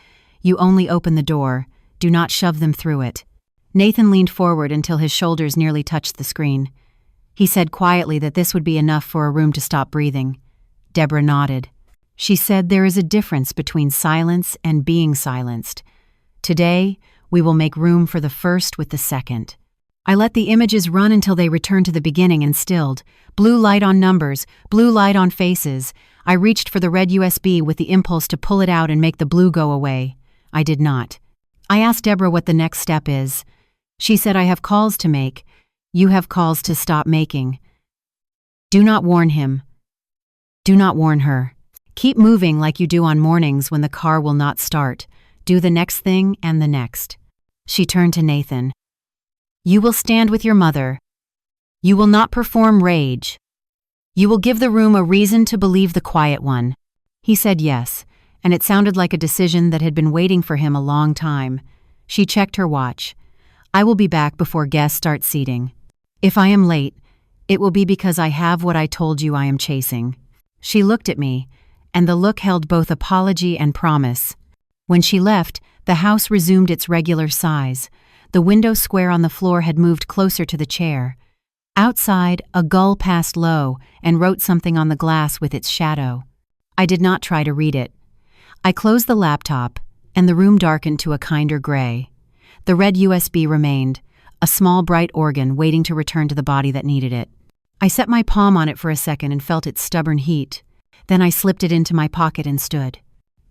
You only open the door. Do not shove them through it. Nathan leaned forward until his shoulders nearly touched the screen. He said quietly that this would be enough for a room to stop breathing. Deborah nodded. She said there is a difference between silence and being silenced. Today, we will make room for the first with the second. I let the images run until they returned to the beginning and stilled. Blue light on numbers, blue light on faces. I reached for the red USB with the impulse to pull it out and make the blue go away. I did not. I asked Deborah what the next step is. She said, I have calls to make. You have calls to stop making. Do not warn him. Do not warn her. Keep moving like you do on mornings when the car will not start. Do the next thing and the next. She turned to Nathan. You will stand with your mother. You will not perform rage. You will give the room a reason to believe the quiet one. He said yes, and it sounded like a decision that had been waiting for him a long time. She checked her watch. I will be back before guests start seating. If I am late, it will be because I have what I told you I am chasing. She looked at me, and the look held both apology and promise. When she left, the house resumed its regular size. The window square on the floor had moved closer to the chair. Outside, a gull passed low and wrote something on the glass with its shadow. I did not try to read it. I closed the laptop, and the room darkened to a kinder gray. The red USB remained, a small bright organ waiting to return to the body that needed it. I set my palm on it for a second and felt its stubborn heat. Then I slipped it into my pocket and stood.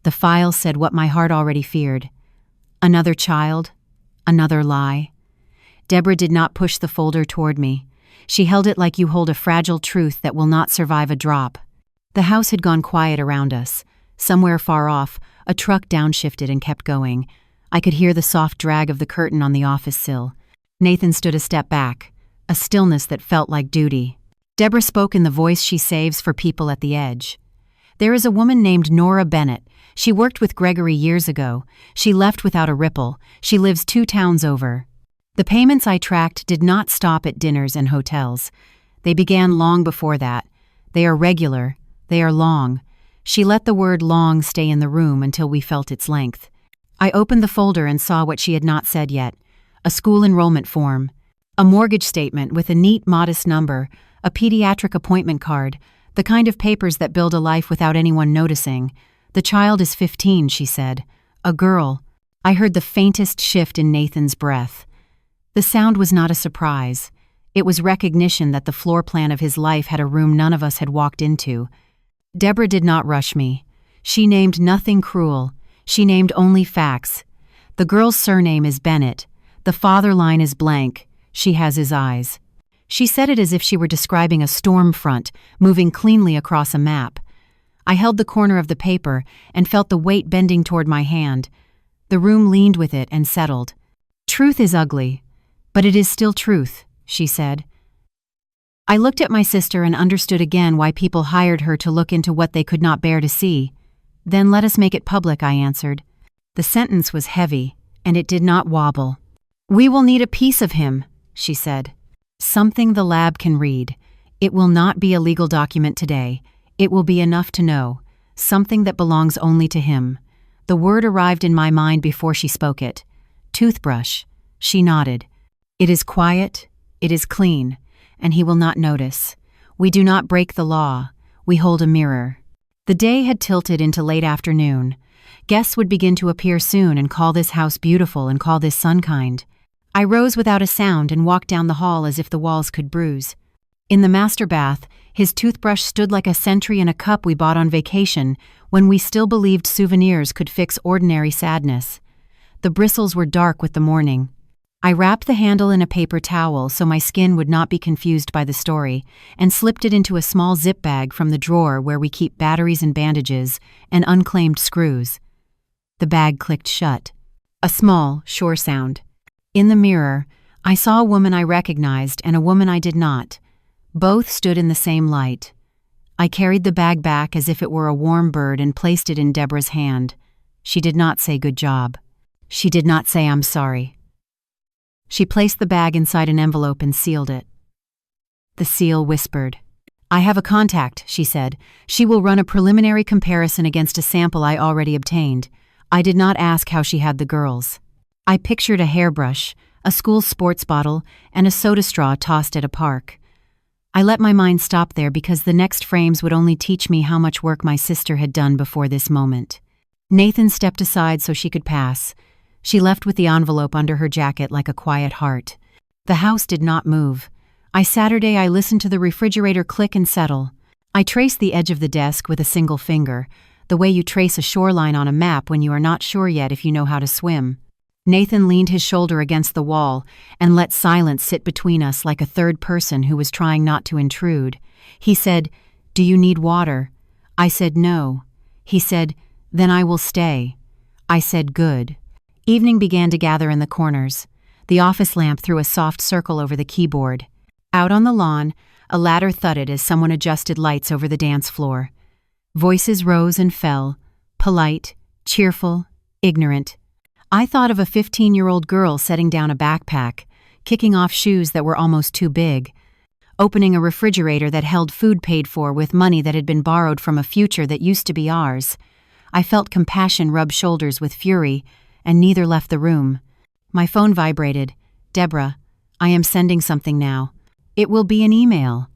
The file said what my heart already feared. Another child, another lie. Deborah did not push the folder toward me. She held it like you hold a fragile truth that will not survive a drop. The house had gone quiet around us. Somewhere far off, a truck downshifted and kept going. I could hear the soft drag of the curtain on the office sill. Nathan stood a step back, a stillness that felt like duty. Deborah spoke in the voice she saves for people at the edge. There is a woman named Nora Bennett. She worked with Gregory years ago. She left without a ripple. She lives 2 towns over. The payments I tracked did not stop at dinners and hotels. They began long before that. They are regular. They are long. She let the word long stay in the room until we felt its length. I opened the folder and saw what she had not said yet. A school enrollment form. A mortgage statement with a neat, modest number. A pediatric appointment card. The kind of papers that build a life without anyone noticing. The child is 15, she said. A girl. I heard the faintest shift in Nathan's breath. The sound was not a surprise. It was recognition that the floor plan of his life had a room none of us had walked into. Deborah did not rush me. She named nothing cruel. She named only facts. The girl's surname is Bennett. The father line is blank. She has his eyes. She said it as if she were describing a storm front, moving cleanly across a map. I held the corner of the paper and felt the weight bending toward my hand. The room leaned with it and settled. Truth is ugly, but it is still truth, she said. I looked at my sister and understood again why people hired her to look into what they could not bear to see. Then let us make it public, I answered. The sentence was heavy, and it did not wobble. "We will need a piece of him," she said. "Something the lab can read. It will not be a legal document today. It will be enough to know. Something that belongs only to him." The word arrived in my mind before she spoke it. "Toothbrush." She nodded. "It is quiet, it is clean, and he will not notice. We do not break the law. We hold a mirror." The day had tilted into late afternoon. Guests would begin to appear soon and call this house beautiful and call this sun kind. I rose without a sound and walked down the hall as if the walls could bruise. In the master bath, his toothbrush stood like a sentry in a cup we bought on vacation when we still believed souvenirs could fix ordinary sadness. The bristles were dark with the morning. I wrapped the handle in a paper towel so my skin would not be confused by the story, and slipped it into a small zip bag from the drawer where we keep batteries and bandages and unclaimed screws. The bag clicked shut. A small, sure sound. In the mirror, I saw a woman I recognized and a woman I did not. Both stood in the same light. I carried the bag back as if it were a warm bird and placed it in Deborah's hand. She did not say good job. She did not say I'm sorry. She placed the bag inside an envelope and sealed it. The seal whispered. "I have a contact," she said. "She will run a preliminary comparison against a sample I already obtained. I did not ask how she had the girls." I pictured a hairbrush, a school sports bottle, and a soda straw tossed at a park. I let my mind stop there because the next frames would only teach me how much work my sister had done before this moment. Nathan stepped aside so she could pass. She left with the envelope under her jacket like a quiet heart. The house did not move. I listened to the refrigerator click and settle. I traced the edge of the desk with a single finger, the way you trace a shoreline on a map when you are not sure yet if you know how to swim. Nathan leaned his shoulder against the wall and let silence sit between us like a third person who was trying not to intrude. He said, "Do you need water?" I said no. He said, "Then I will stay." I said good. Evening began to gather in the corners. The office lamp threw a soft circle over the keyboard. Out on the lawn, a ladder thudded as someone adjusted lights over the dance floor. Voices rose and fell, polite, cheerful, ignorant. I thought of a 15-year-old girl setting down a backpack, kicking off shoes that were almost too big, opening a refrigerator that held food paid for with money that had been borrowed from a future that used to be ours. I felt compassion rub shoulders with fury, and neither left the room. My phone vibrated. "Deborah, I am sending something now. It will be an email.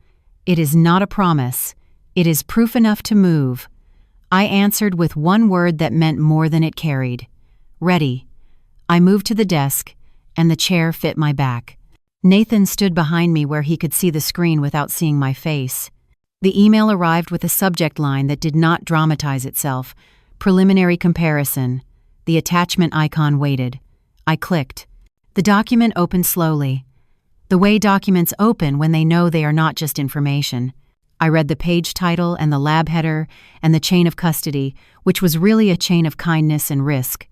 It is not a promise. It is proof enough to move." I answered with one word that meant more than it carried. "Ready." I moved to the desk, and the chair fit my back. Nathan stood behind me where he could see the screen without seeing my face. The email arrived with a subject line that did not dramatize itself. Preliminary comparison. The attachment icon waited. I clicked. The document opened slowly. The way documents open when they know they are not just information. I read the page title and the lab header and the chain of custody, which was really a chain of kindness and risk.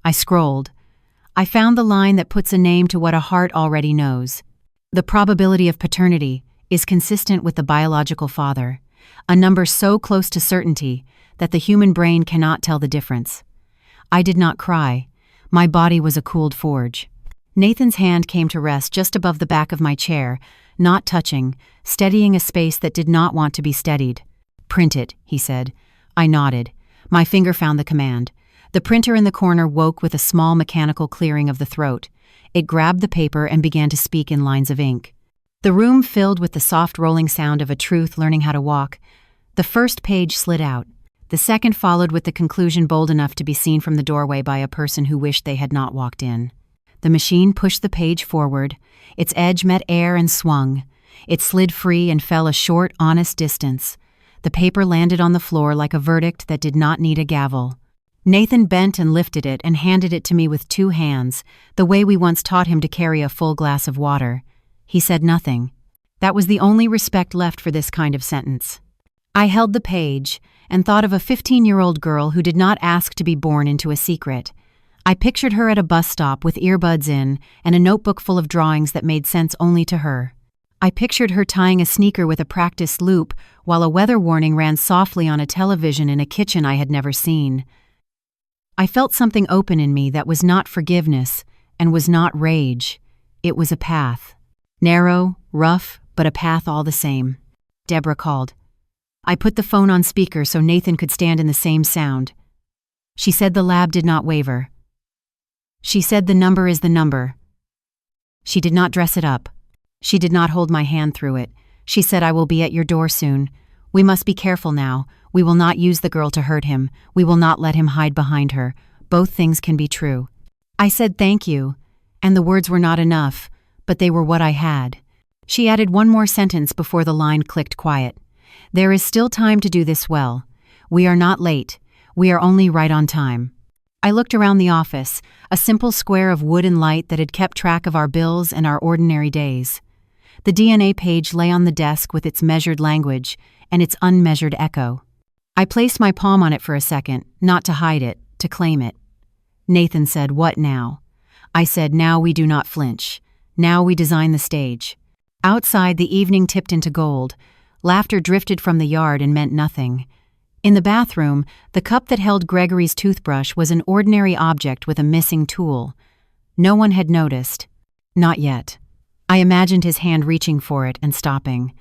I scrolled. I found the line that puts a name to what a heart already knows. The probability of paternity is consistent with the biological father, a number so close to certainty that the human brain cannot tell the difference. I did not cry. My body was a cooled forge. Nathan's hand came to rest just above the back of my chair, not touching, steadying a space that did not want to be steadied. "Print it," he said. I nodded. My finger found the command. The printer in the corner woke with a small mechanical clearing of the throat. It grabbed the paper and began to speak in lines of ink. The room filled with the soft rolling sound of a truth learning how to walk. The first page slid out. The second followed with the conclusion bold enough to be seen from the doorway by a person who wished they had not walked in. The machine pushed the page forward. Its edge met air and swung. It slid free and fell a short, honest distance. The paper landed on the floor like a verdict that did not need a gavel. Nathan bent and lifted it and handed it to me with 2 hands, the way we once taught him to carry a full glass of water. He said nothing. That was the only respect left for this kind of sentence. I held the page and thought of a 15-year-old girl who did not ask to be born into a secret. I pictured her at a bus stop with earbuds in and a notebook full of drawings that made sense only to her. I pictured her tying a sneaker with a practiced loop while a weather warning ran softly on a television in a kitchen I had never seen. I felt something open in me that was not forgiveness and was not rage. It was a path. Narrow, rough, but a path all the same. Deborah called. I put the phone on speaker so Nathan could stand in the same sound. She said the lab did not waver. She said the number is the number. She did not dress it up. She did not hold my hand through it. She said, I will be at your door soon. We must be careful now. We will not use the girl to hurt him. We will not let him hide behind her. Both things can be true. I said thank you, and the words were not enough, but they were what I had. She added one more sentence before the line clicked quiet. There is still time to do this well. We are not late. We are only right on time. I looked around the office, a simple square of wood and light that had kept track of our bills and our ordinary days. The DNA page lay on the desk with its measured language and its unmeasured echo. I placed my palm on it for a second, not to hide it, to claim it. Nathan said, "What now?" I said, "Now we do not flinch. Now we design the stage." Outside, the evening tipped into gold. Laughter drifted from the yard and meant nothing. In the bathroom, the cup that held Gregory's toothbrush was an ordinary object with a missing tool. No one had noticed. Not yet. I imagined his hand reaching for it and stopping.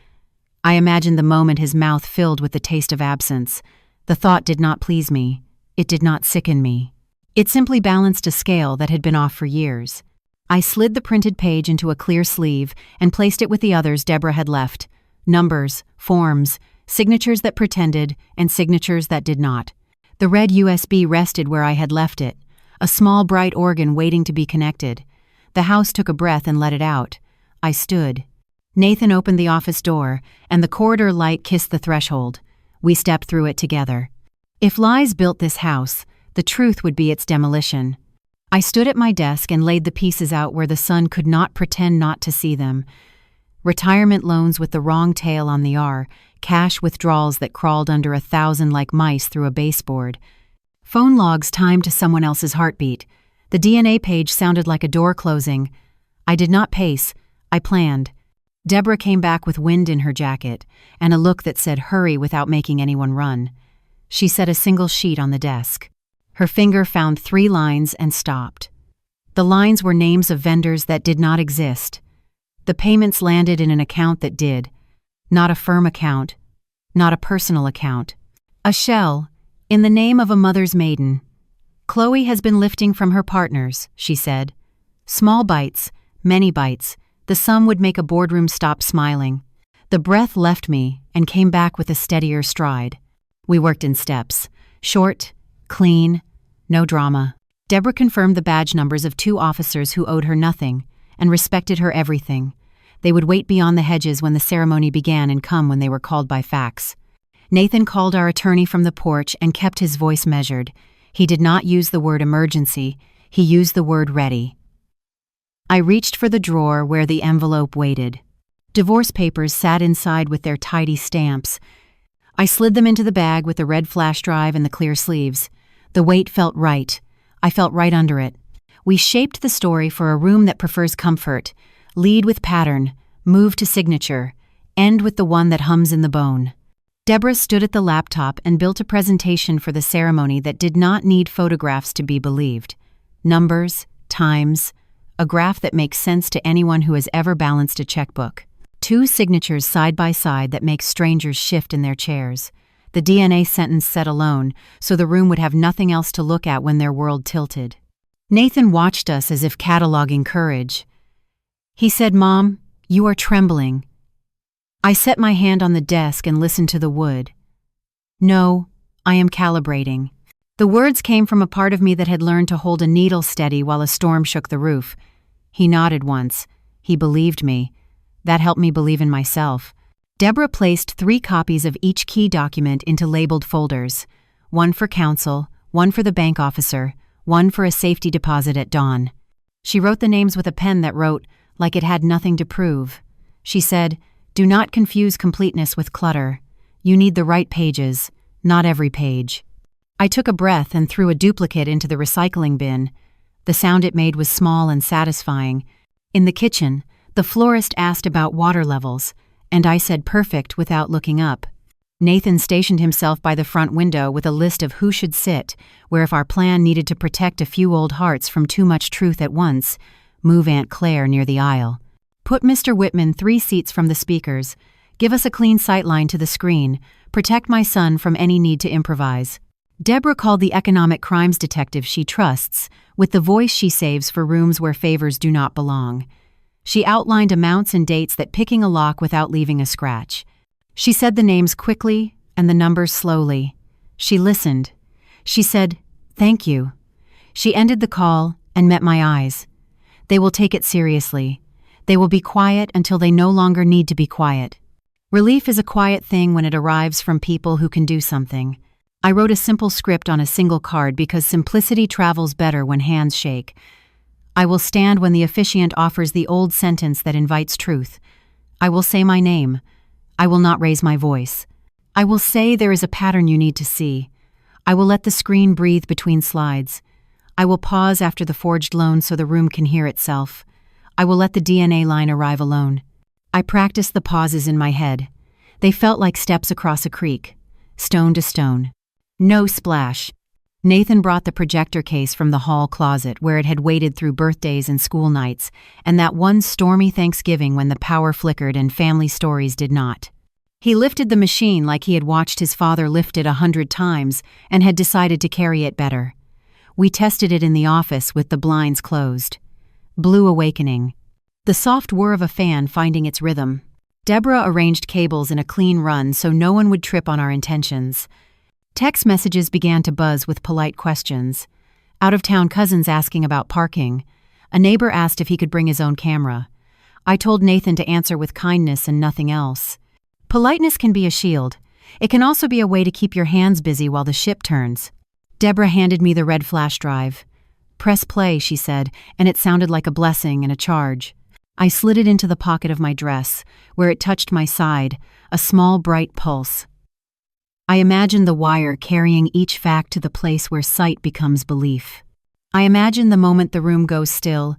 I imagined the moment his mouth filled with the taste of absence. The thought did not please me. It did not sicken me. It simply balanced a scale that had been off for years. I slid the printed page into a clear sleeve and placed it with the others Deborah had left. Numbers, forms, signatures that pretended, and signatures that did not. The red USB rested where I had left it, a small bright organ waiting to be connected. The house took a breath and let it out. I stood. Nathan opened the office door, and the corridor light kissed the threshold. We stepped through it together. If lies built this house, the truth would be its demolition. I stood at my desk and laid the pieces out where the sun could not pretend not to see them. Retirement loans with the wrong tail on the R, cash withdrawals that crawled under 1,000 like mice through a baseboard. Phone logs timed to someone else's heartbeat. The DNA page sounded like a door closing. I did not pace. I planned. Deborah came back with wind in her jacket and a look that said hurry without making anyone run. She set a single sheet on the desk. Her finger found 3 lines and stopped. The lines were names of vendors that did not exist. The payments landed in an account that did. Not a firm account. Not a personal account. A shell, in the name of a mother's maiden. Chloe has been lifting from her partners, she said. Small bites, many bites. The sum would make a boardroom stop smiling. The breath left me and came back with a steadier stride. We worked in steps. Short, clean, no drama. Deborah confirmed the badge numbers of 2 officers who owed her nothing and respected her everything. They would wait beyond the hedges when the ceremony began and come when they were called by fax. Nathan called our attorney from the porch and kept his voice measured. He did not use the word emergency. He used the word ready. I reached for the drawer where the envelope waited. Divorce papers sat inside with their tidy stamps. I slid them into the bag with the red flash drive and the clear sleeves. The weight felt right. I felt right under it. We shaped the story for a room that prefers comfort. Lead with pattern, move to signature, end with the one that hums in the bone. Deborah stood at the laptop and built a presentation for the ceremony that did not need photographs to be believed. Numbers, times, a graph that makes sense to anyone who has ever balanced a checkbook. 2 signatures side by side that make strangers shift in their chairs. The DNA sentence set alone, so the room would have nothing else to look at when their world tilted. Nathan watched us as if cataloging courage. He said, "Mom, you are trembling." I set my hand on the desk and listened to the wood. "No, I am calibrating." The words came from a part of me that had learned to hold a needle steady while a storm shook the roof. He nodded once. He believed me. That helped me believe in myself. Deborah placed 3 copies of each key document into labeled folders. One for counsel, one for the bank officer, one for a safety deposit at dawn. She wrote the names with a pen that wrote like it had nothing to prove. She said, "Do not confuse completeness with clutter. You need the right pages, not every page." I took a breath and threw a duplicate into the recycling bin. The sound it made was small and satisfying. In the kitchen, the florist asked about water levels, and I said perfect without looking up. Nathan stationed himself by the front window with a list of who should sit, where if our plan needed to protect a few old hearts from too much truth at once, move Aunt Claire near the aisle. Put Mr. Whitman 3 seats from the speakers. Give us a clean sightline to the screen. Protect my son from any need to improvise. Deborah called the economic crimes detective she trusts, with the voice she saves for rooms where favors do not belong. She outlined amounts and dates that picking a lock without leaving a scratch. She said the names quickly and the numbers slowly. She listened. She said, "Thank you." She ended the call and met my eyes. They will take it seriously. They will be quiet until they no longer need to be quiet. Relief is a quiet thing when it arrives from people who can do something. I wrote a simple script on a single card because simplicity travels better when hands shake. I will stand when the officiant offers the old sentence that invites truth. I will say my name. I will not raise my voice. I will say there is a pattern you need to see. I will let the screen breathe between slides. I will pause after the forged loan so the room can hear itself. I will let the DNA line arrive alone. I practiced the pauses in my head. They felt like steps across a creek, stone to stone. No splash. Nathan brought the projector case from the hall closet where it had waited through birthdays and school nights, and that one stormy Thanksgiving when the power flickered and family stories did not. He lifted the machine like he had watched his father lift it 100 times and had decided to carry it better. We tested it in the office with the blinds closed. Blue awakening. The soft whir of a fan finding its rhythm. Deborah arranged cables in a clean run so no one would trip on our intentions. Text messages began to buzz with polite questions. Out-of-town cousins asking about parking. A neighbor asked if he could bring his own camera. I told Nathan to answer with kindness and nothing else. Politeness can be a shield. It can also be a way to keep your hands busy while the ship turns. Deborah handed me the red flash drive. "Press play," she said, and it sounded like a blessing and a charge. I slid it into the pocket of my dress, where it touched my side, a small bright pulse. I imagined the wire carrying each fact to the place where sight becomes belief. I imagined the moment the room goes still,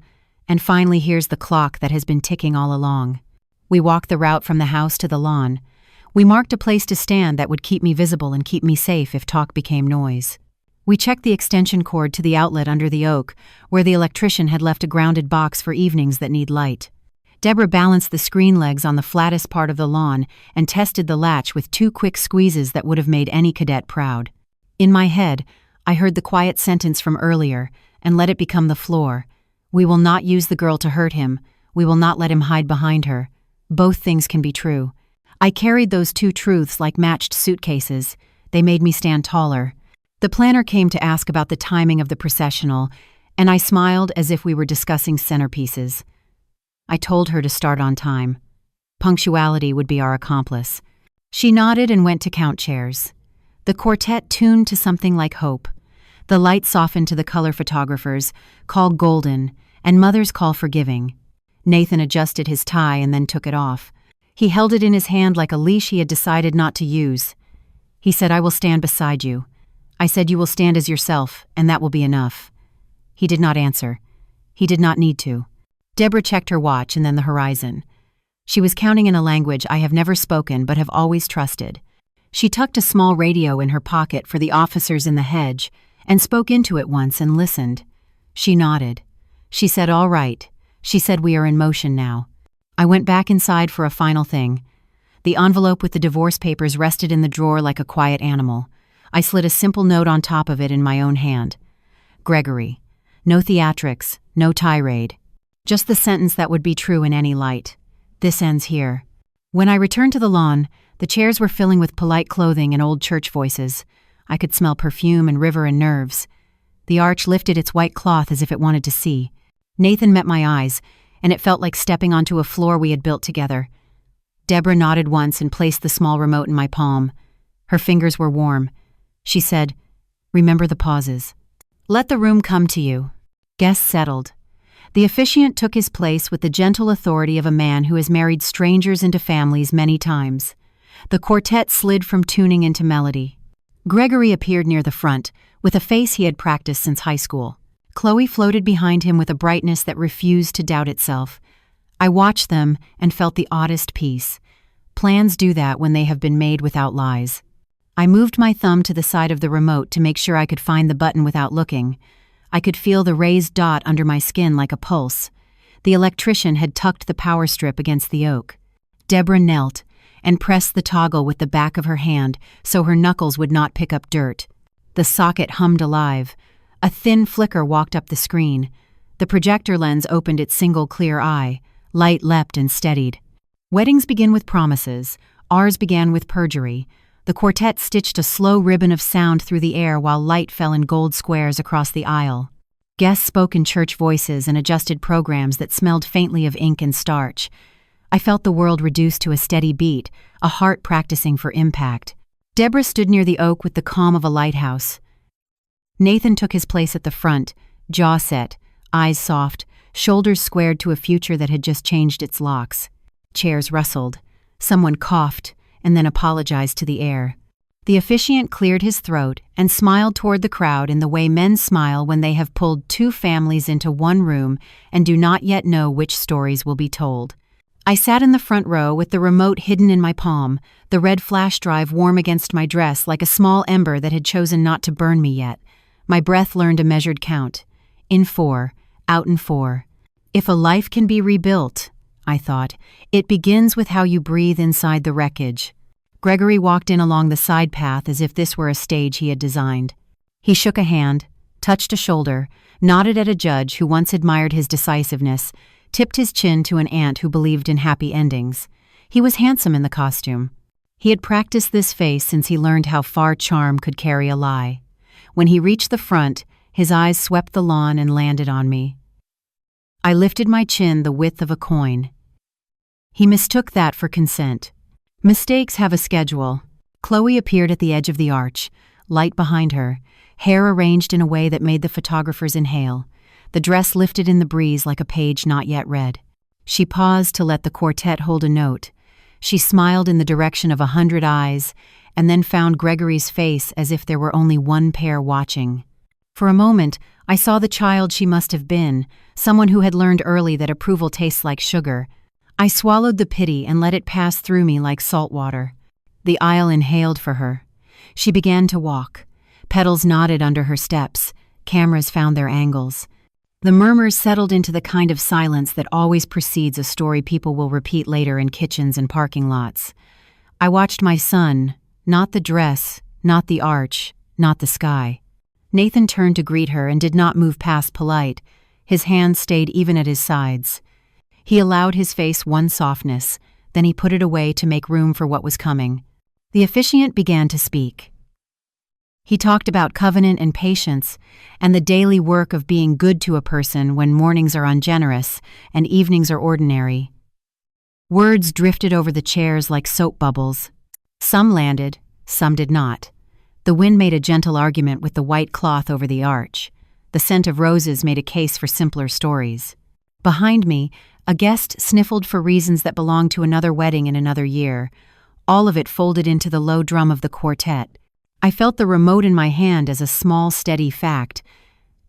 and finally hears the clock that has been ticking all along. We walked the route from the house to the lawn. We marked a place to stand that would keep me visible and keep me safe if talk became noise. We checked the extension cord to the outlet under the oak, where the electrician had left a grounded box for evenings that need light. Deborah balanced the screen legs on the flattest part of the lawn and tested the latch with 2 quick squeezes that would have made any cadet proud. In my head, I heard the quiet sentence from earlier and let it become the floor. We will not use the girl to hurt him. We will not let him hide behind her. Both things can be true. I carried those 2 truths like matched suitcases. They made me stand taller. The planner came to ask about the timing of the processional, and I smiled as if we were discussing centerpieces. I told her to start on time. Punctuality would be our accomplice. She nodded and went to count chairs. The quartet tuned to something like hope. The light softened to the color photographers, called golden, and mother's call forgiving. Nathan adjusted his tie and then took it off. He held it in his hand like a leash he had decided not to use. He said, "I will stand beside you." I said, "You will stand as yourself, and that will be enough." He did not answer. He did not need to. Deborah checked her watch and then the horizon. She was counting in a language I have never spoken but have always trusted. She tucked a small radio in her pocket for the officers in the hedge and spoke into it once and listened. She nodded. She said, "All right." She said, "We are in motion now." I went back inside for a final thing. The envelope with the divorce papers rested in the drawer like a quiet animal. I slid a simple note on top of it in my own hand. Gregory. No theatrics, no tirade. Just the sentence that would be true in any light. This ends here. When I returned to the lawn, the chairs were filling with polite clothing and old church voices. I could smell perfume and river and nerves. The arch lifted its white cloth as if it wanted to see. Nathan met my eyes, and it felt like stepping onto a floor we had built together. Deborah nodded once and placed the small remote in my palm. Her fingers were warm. She said, "Remember the pauses. Let the room come to you." Guests settled. The officiant took his place with the gentle authority of a man who has married strangers into families many times. The quartet slid from tuning into melody. Gregory appeared near the front, with a face he had practiced since high school. Chloe floated behind him with a brightness that refused to doubt itself. I watched them and felt the oddest peace. Plans do that when they have been made without lies. I moved my thumb to the side of the remote to make sure I could find the button without looking. I could feel the raised dot under my skin like a pulse. The electrician had tucked the power strip against the oak. Deborah knelt and pressed the toggle with the back of her hand so her knuckles would not pick up dirt. The socket hummed alive. A thin flicker walked up the screen. The projector lens opened its single clear eye. Light leapt and steadied. Weddings begin with promises. Ours began with perjury. The quartet stitched a slow ribbon of sound through the air while light fell in gold squares across the aisle. Guests spoke in church voices and adjusted programs that smelled faintly of ink and starch. I felt the world reduced to a steady beat, a heart practicing for impact. Deborah stood near the oak with the calm of a lighthouse. Nathan took his place at the front, jaw set, eyes soft, shoulders squared to a future that had just changed its locks. Chairs rustled. Someone coughed and then apologized to the air. The officiant cleared his throat and smiled toward the crowd in the way men smile when they have pulled two families into one room and do not yet know which stories will be told. I sat in the front row with the remote hidden in my palm, the red flash drive warm against my dress like a small ember that had chosen not to burn me yet. My breath learned a measured count. In 4, out in 4. If a life can be rebuilt, I thought, it begins with how you breathe inside the wreckage. Gregory walked in along the side path as if this were a stage he had designed. He shook a hand, touched a shoulder, nodded at a judge who once admired his decisiveness, tipped his chin to an aunt who believed in happy endings. He was handsome in the costume. He had practiced this face since he learned how far charm could carry a lie. When he reached the front, his eyes swept the lawn and landed on me. I lifted my chin the width of a coin. He mistook that for consent. Mistakes have a schedule. Chloe appeared at the edge of the arch, light behind her, hair arranged in a way that made the photographers inhale. The dress lifted in the breeze like a page not yet read. She paused to let the quartet hold a note. She smiled in the direction of 100 eyes, and then found Gregory's face as if there were only one pair watching. For a moment, I saw the child she must have been, someone who had learned early that approval tastes like sugar. I swallowed the pity and let it pass through me like salt water. The aisle inhaled for her. She began to walk. Petals nodded under her steps. Cameras found their angles. The murmurs settled into the kind of silence that always precedes a story people will repeat later in kitchens and parking lots. I watched my son, not the dress, not the arch, not the sky. Nathan turned to greet her and did not move past polite. His hands stayed even at his sides. He allowed his face one softness, then he put it away to make room for what was coming. The officiant began to speak. He talked about covenant and patience, and the daily work of being good to a person when mornings are ungenerous and evenings are ordinary. Words drifted over the chairs like soap bubbles. Some landed, some did not. The wind made a gentle argument with the white cloth over the arch. The scent of roses made a case for simpler stories. Behind me, a guest sniffled for reasons that belonged to another wedding in another year, all of it folded into the low drum of the quartet. I felt the remote in my hand as a small, steady fact.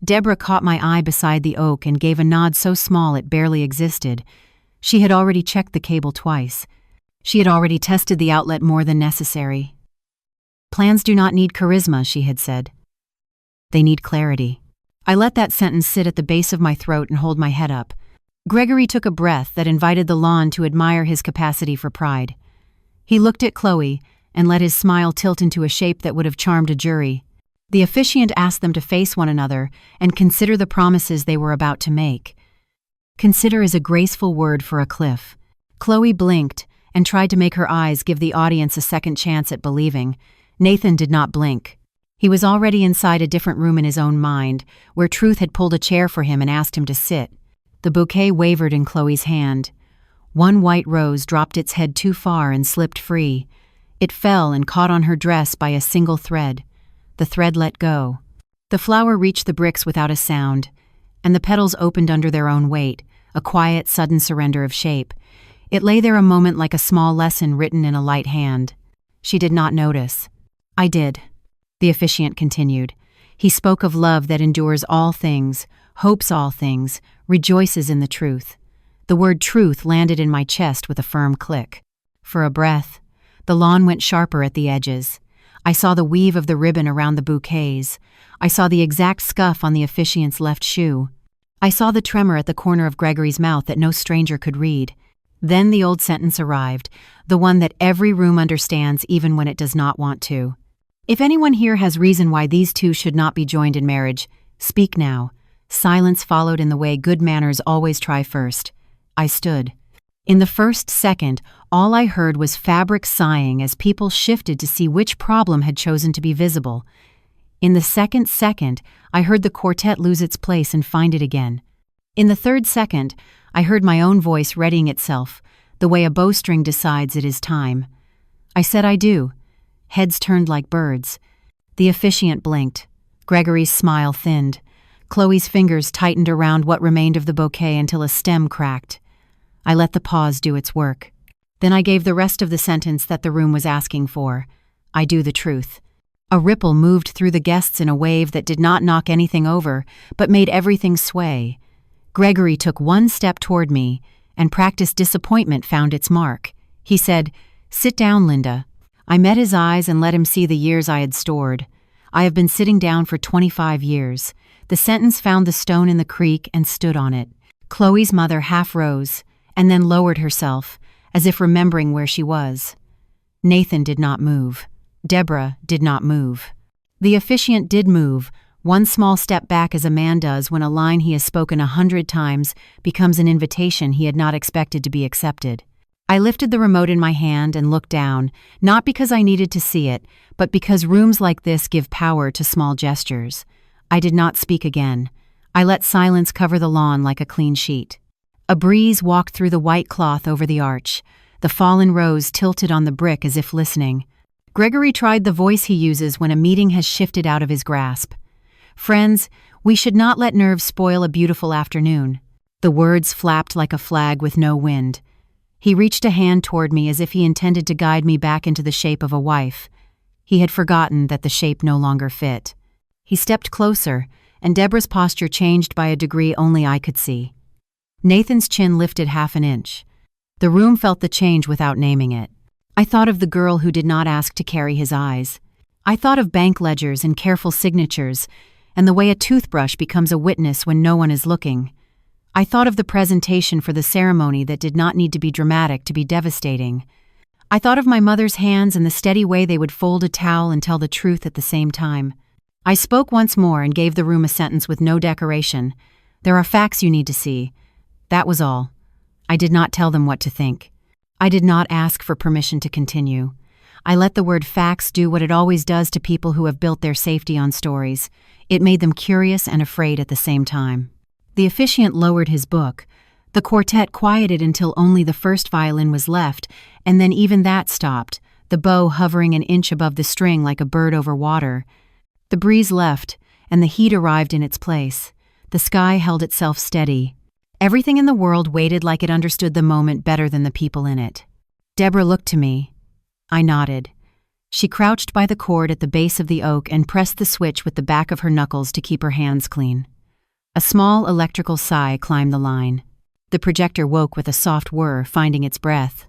Deborah caught my eye beside the oak and gave a nod so small it barely existed. She had already checked the cable twice. She had already tested the outlet more than necessary. Plans do not need charisma, she had said. They need clarity. I let that sentence sit at the base of my throat and hold my head up. Gregory took a breath that invited the lawn to admire his capacity for pride. He looked at Chloe and let his smile tilt into a shape that would have charmed a jury. The officiant asked them to face one another and consider the promises they were about to make. Consider is a graceful word for a cliff. Chloe blinked and tried to make her eyes give the audience a second chance at believing. Nathan did not blink. He was already inside a different room in his own mind, where truth had pulled a chair for him and asked him to sit. The bouquet wavered in Chloe's hand. One white rose dropped its head too far and slipped free. It fell and caught on her dress by a single thread. The thread let go. The flower reached the bricks without a sound, and the petals opened under their own weight, a quiet, sudden surrender of shape. It lay there a moment like a small lesson written in a light hand. She did not notice. I did. The officiant continued. He spoke of love that endures all things, hopes all things, rejoices in the truth. The word truth landed in my chest with a firm click. For a breath. The lawn went sharper at the edges. I saw the weave of the ribbon around the bouquets. I saw the exact scuff on the officiant's left shoe. I saw the tremor at the corner of Gregory's mouth that no stranger could read. Then the old sentence arrived, the one that every room understands even when it does not want to. If anyone here has reason why these two should not be joined in marriage, speak now. Silence followed in the way good manners always try first. I stood. In the first second, all I heard was fabric sighing as people shifted to see which problem had chosen to be visible. In the second second, I heard the quartet lose its place and find it again. In the third second, I heard my own voice readying itself, the way a bowstring decides it is time. I said I do. Heads turned like birds. The officiant blinked. Gregory's smile thinned. Chloe's fingers tightened around what remained of the bouquet until a stem cracked. I let the pause do its work. Then I gave the rest of the sentence that the room was asking for. I do the truth. A ripple moved through the guests in a wave that did not knock anything over, but made everything sway. Gregory took one step toward me, and practiced disappointment found its mark. He said, "Sit down, Linda." I met his eyes and let him see the years I had stored. I have been sitting down for 25 years. The sentence found the stone in the creek and stood on it. Chloe's mother half rose, and then lowered herself, as if remembering where she was. Nathan did not move. Deborah did not move. The officiant did move, one small step back as a man does when a line he has spoken 100 times becomes an invitation he had not expected to be accepted. I lifted the remote in my hand and looked down, not because I needed to see it, but because rooms like this give power to small gestures. I did not speak again. I let silence cover the lawn like a clean sheet. A breeze walked through the white cloth over the arch. The fallen rose tilted on the brick as if listening. Gregory tried the voice he uses when a meeting has shifted out of his grasp. "Friends, we should not let nerves spoil a beautiful afternoon." The words flapped like a flag with no wind. He reached a hand toward me as if he intended to guide me back into the shape of a wife. He had forgotten that the shape no longer fit. He stepped closer, and Deborah's posture changed by a degree only I could see. Nathan's chin lifted half an inch. The room felt the change without naming it. I thought of the girl who did not ask to carry his eyes. I thought of bank ledgers and careful signatures, and the way a toothbrush becomes a witness when no one is looking. I thought of the presentation for the ceremony that did not need to be dramatic to be devastating. I thought of my mother's hands and the steady way they would fold a towel and tell the truth at the same time. I spoke once more and gave the room a sentence with no decoration. "There are facts you need to see." That was all. I did not tell them what to think. I did not ask for permission to continue. I let the word facts do what it always does to people who have built their safety on stories. It made them curious and afraid at the same time. The officiant lowered his book. The quartet quieted until only the first violin was left, and then even that stopped, the bow hovering an inch above the string like a bird over water. The breeze left, and the heat arrived in its place. The sky held itself steady. Everything in the world waited like it understood the moment better than the people in it. Deborah looked to me. I nodded. She crouched by the cord at the base of the oak and pressed the switch with the back of her knuckles to keep her hands clean. A small electrical sigh climbed the line. The projector woke with a soft whir, finding its breath.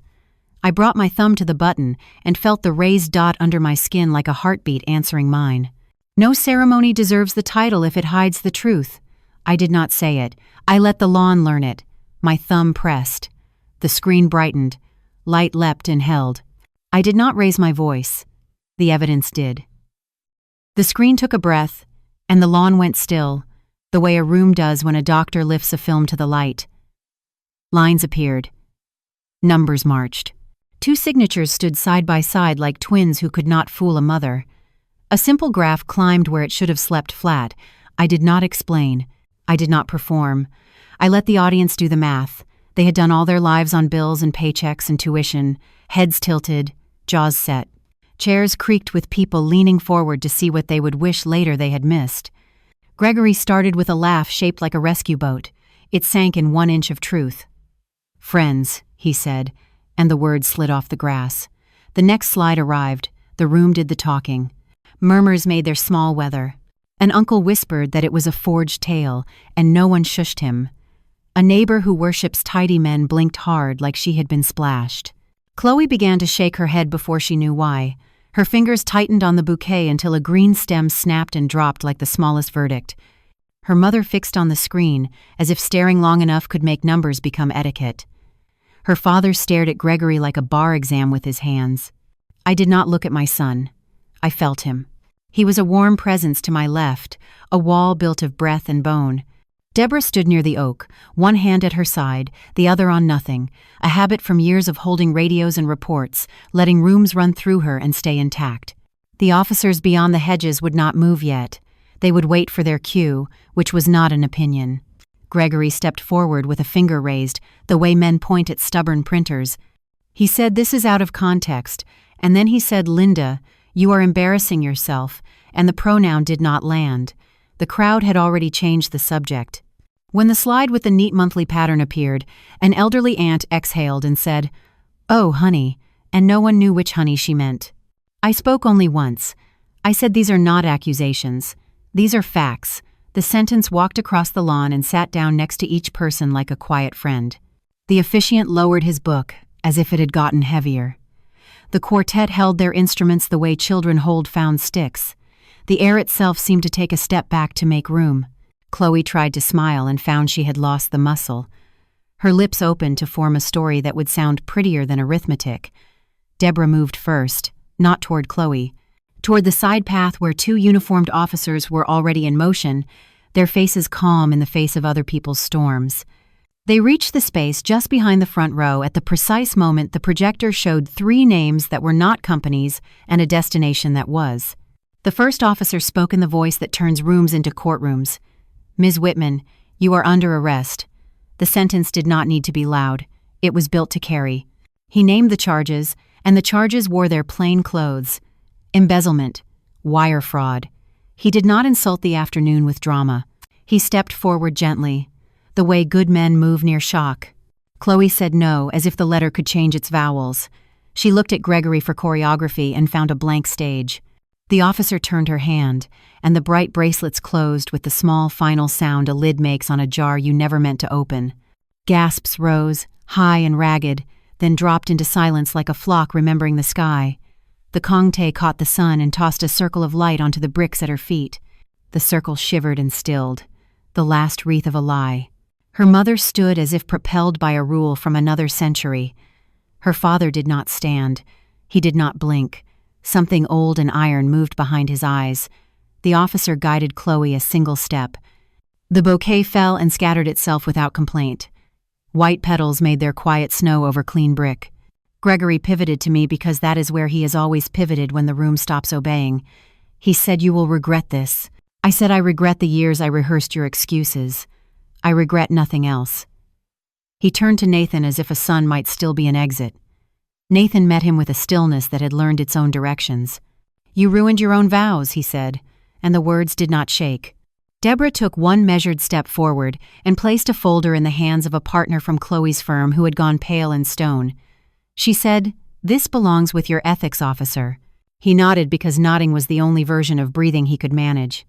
I brought my thumb to the button and felt the raised dot under my skin like a heartbeat answering mine. No ceremony deserves the title if it hides the truth. I did not say it. I let the lawn learn it. My thumb pressed. The screen brightened. Light leapt and held. I did not raise my voice. The evidence did. The screen took a breath, and the lawn went still, the way a room does when a doctor lifts a film to the light. Lines appeared. Numbers marched. 2 signatures stood side by side like twins who could not fool a mother. A simple graph climbed where it should have slept flat. I did not explain. I did not perform. I let the audience do the math. They had done all their lives on bills and paychecks and tuition, heads tilted, jaws set. Chairs creaked with people leaning forward to see what they would wish later they had missed. Gregory started with a laugh shaped like a rescue boat. It sank in 1 inch of truth. "Friends," he said, and the words slid off the grass. The next slide arrived. The room did the talking. Murmurs made their small weather. An uncle whispered that it was a forged tale, and no one shushed him. A neighbor who worships tidy men blinked hard like she had been splashed. Chloe began to shake her head before she knew why. Her fingers tightened on the bouquet until a green stem snapped and dropped like the smallest verdict. Her mother fixed on the screen, as if staring long enough could make numbers become etiquette. Her father stared at Gregory like a bar exam with his hands. I did not look at my son. I felt him. He was a warm presence to my left, a wall built of breath and bone. Deborah stood near the oak, one hand at her side, the other on nothing, a habit from years of holding radios and reports, letting rooms run through her and stay intact. The officers beyond the hedges would not move yet. They would wait for their cue, which was not an opinion. Gregory stepped forward with a finger raised, the way men point at stubborn printers. He said, "This is out of context," and then he said, "Linda, you are embarrassing yourself," and the pronoun did not land. The crowd had already changed the subject. When the slide with the neat monthly pattern appeared, an elderly aunt exhaled and said, "Oh, honey," and no one knew which honey she meant. I spoke only once. I said, "These are not accusations. These are facts." The sentence walked across the lawn and sat down next to each person like a quiet friend. The officiant lowered his book, as if it had gotten heavier. The quartet held their instruments the way children hold found sticks. The air itself seemed to take a step back to make room. Chloe tried to smile and found she had lost the muscle. Her lips opened to form a story that would sound prettier than arithmetic. Deborah moved first, not toward Chloe, toward the side path where two uniformed officers were already in motion, their faces calm in the face of other people's storms. They reached the space just behind the front row at the precise moment the projector showed 3 names that were not companies and a destination that was. The first officer spoke in the voice that turns rooms into courtrooms. "Ms. Whitman, you are under arrest." The sentence did not need to be loud. It was built to carry. He named the charges, and the charges wore their plain clothes. Embezzlement. Wire fraud. He did not insult the afternoon with drama. He stepped forward gently, the way good men move near shock. Chloe said no, as if the letter could change its vowels. She looked at Gregory for choreography and found a blank stage. The officer turned her hand, and the bright bracelets closed with the small final sound a lid makes on a jar you never meant to open. Gasps rose, high and ragged, then dropped into silence like a flock remembering the sky. The Kongte caught the sun and tossed a circle of light onto the bricks at her feet. The circle shivered and stilled, the last wreath of a lie. Her mother stood as if propelled by a rule from another century. Her father did not stand. He did not blink. Something old and iron moved behind his eyes. The officer guided Chloe a single step. The bouquet fell and scattered itself without complaint. White petals made their quiet snow over clean brick. Gregory pivoted to me because that is where he has always pivoted when the room stops obeying. He said, "You will regret this." I said, "I regret the years I rehearsed your excuses. I regret nothing else." He turned to Nathan as if a son might still be an exit. Nathan met him with a stillness that had learned its own directions. "You ruined your own vows," he said, and the words did not shake. Deborah took one measured step forward and placed a folder in the hands of a partner from Chloe's firm who had gone pale and stone. She said, "This belongs with your ethics officer." He nodded because nodding was the only version of breathing he could manage.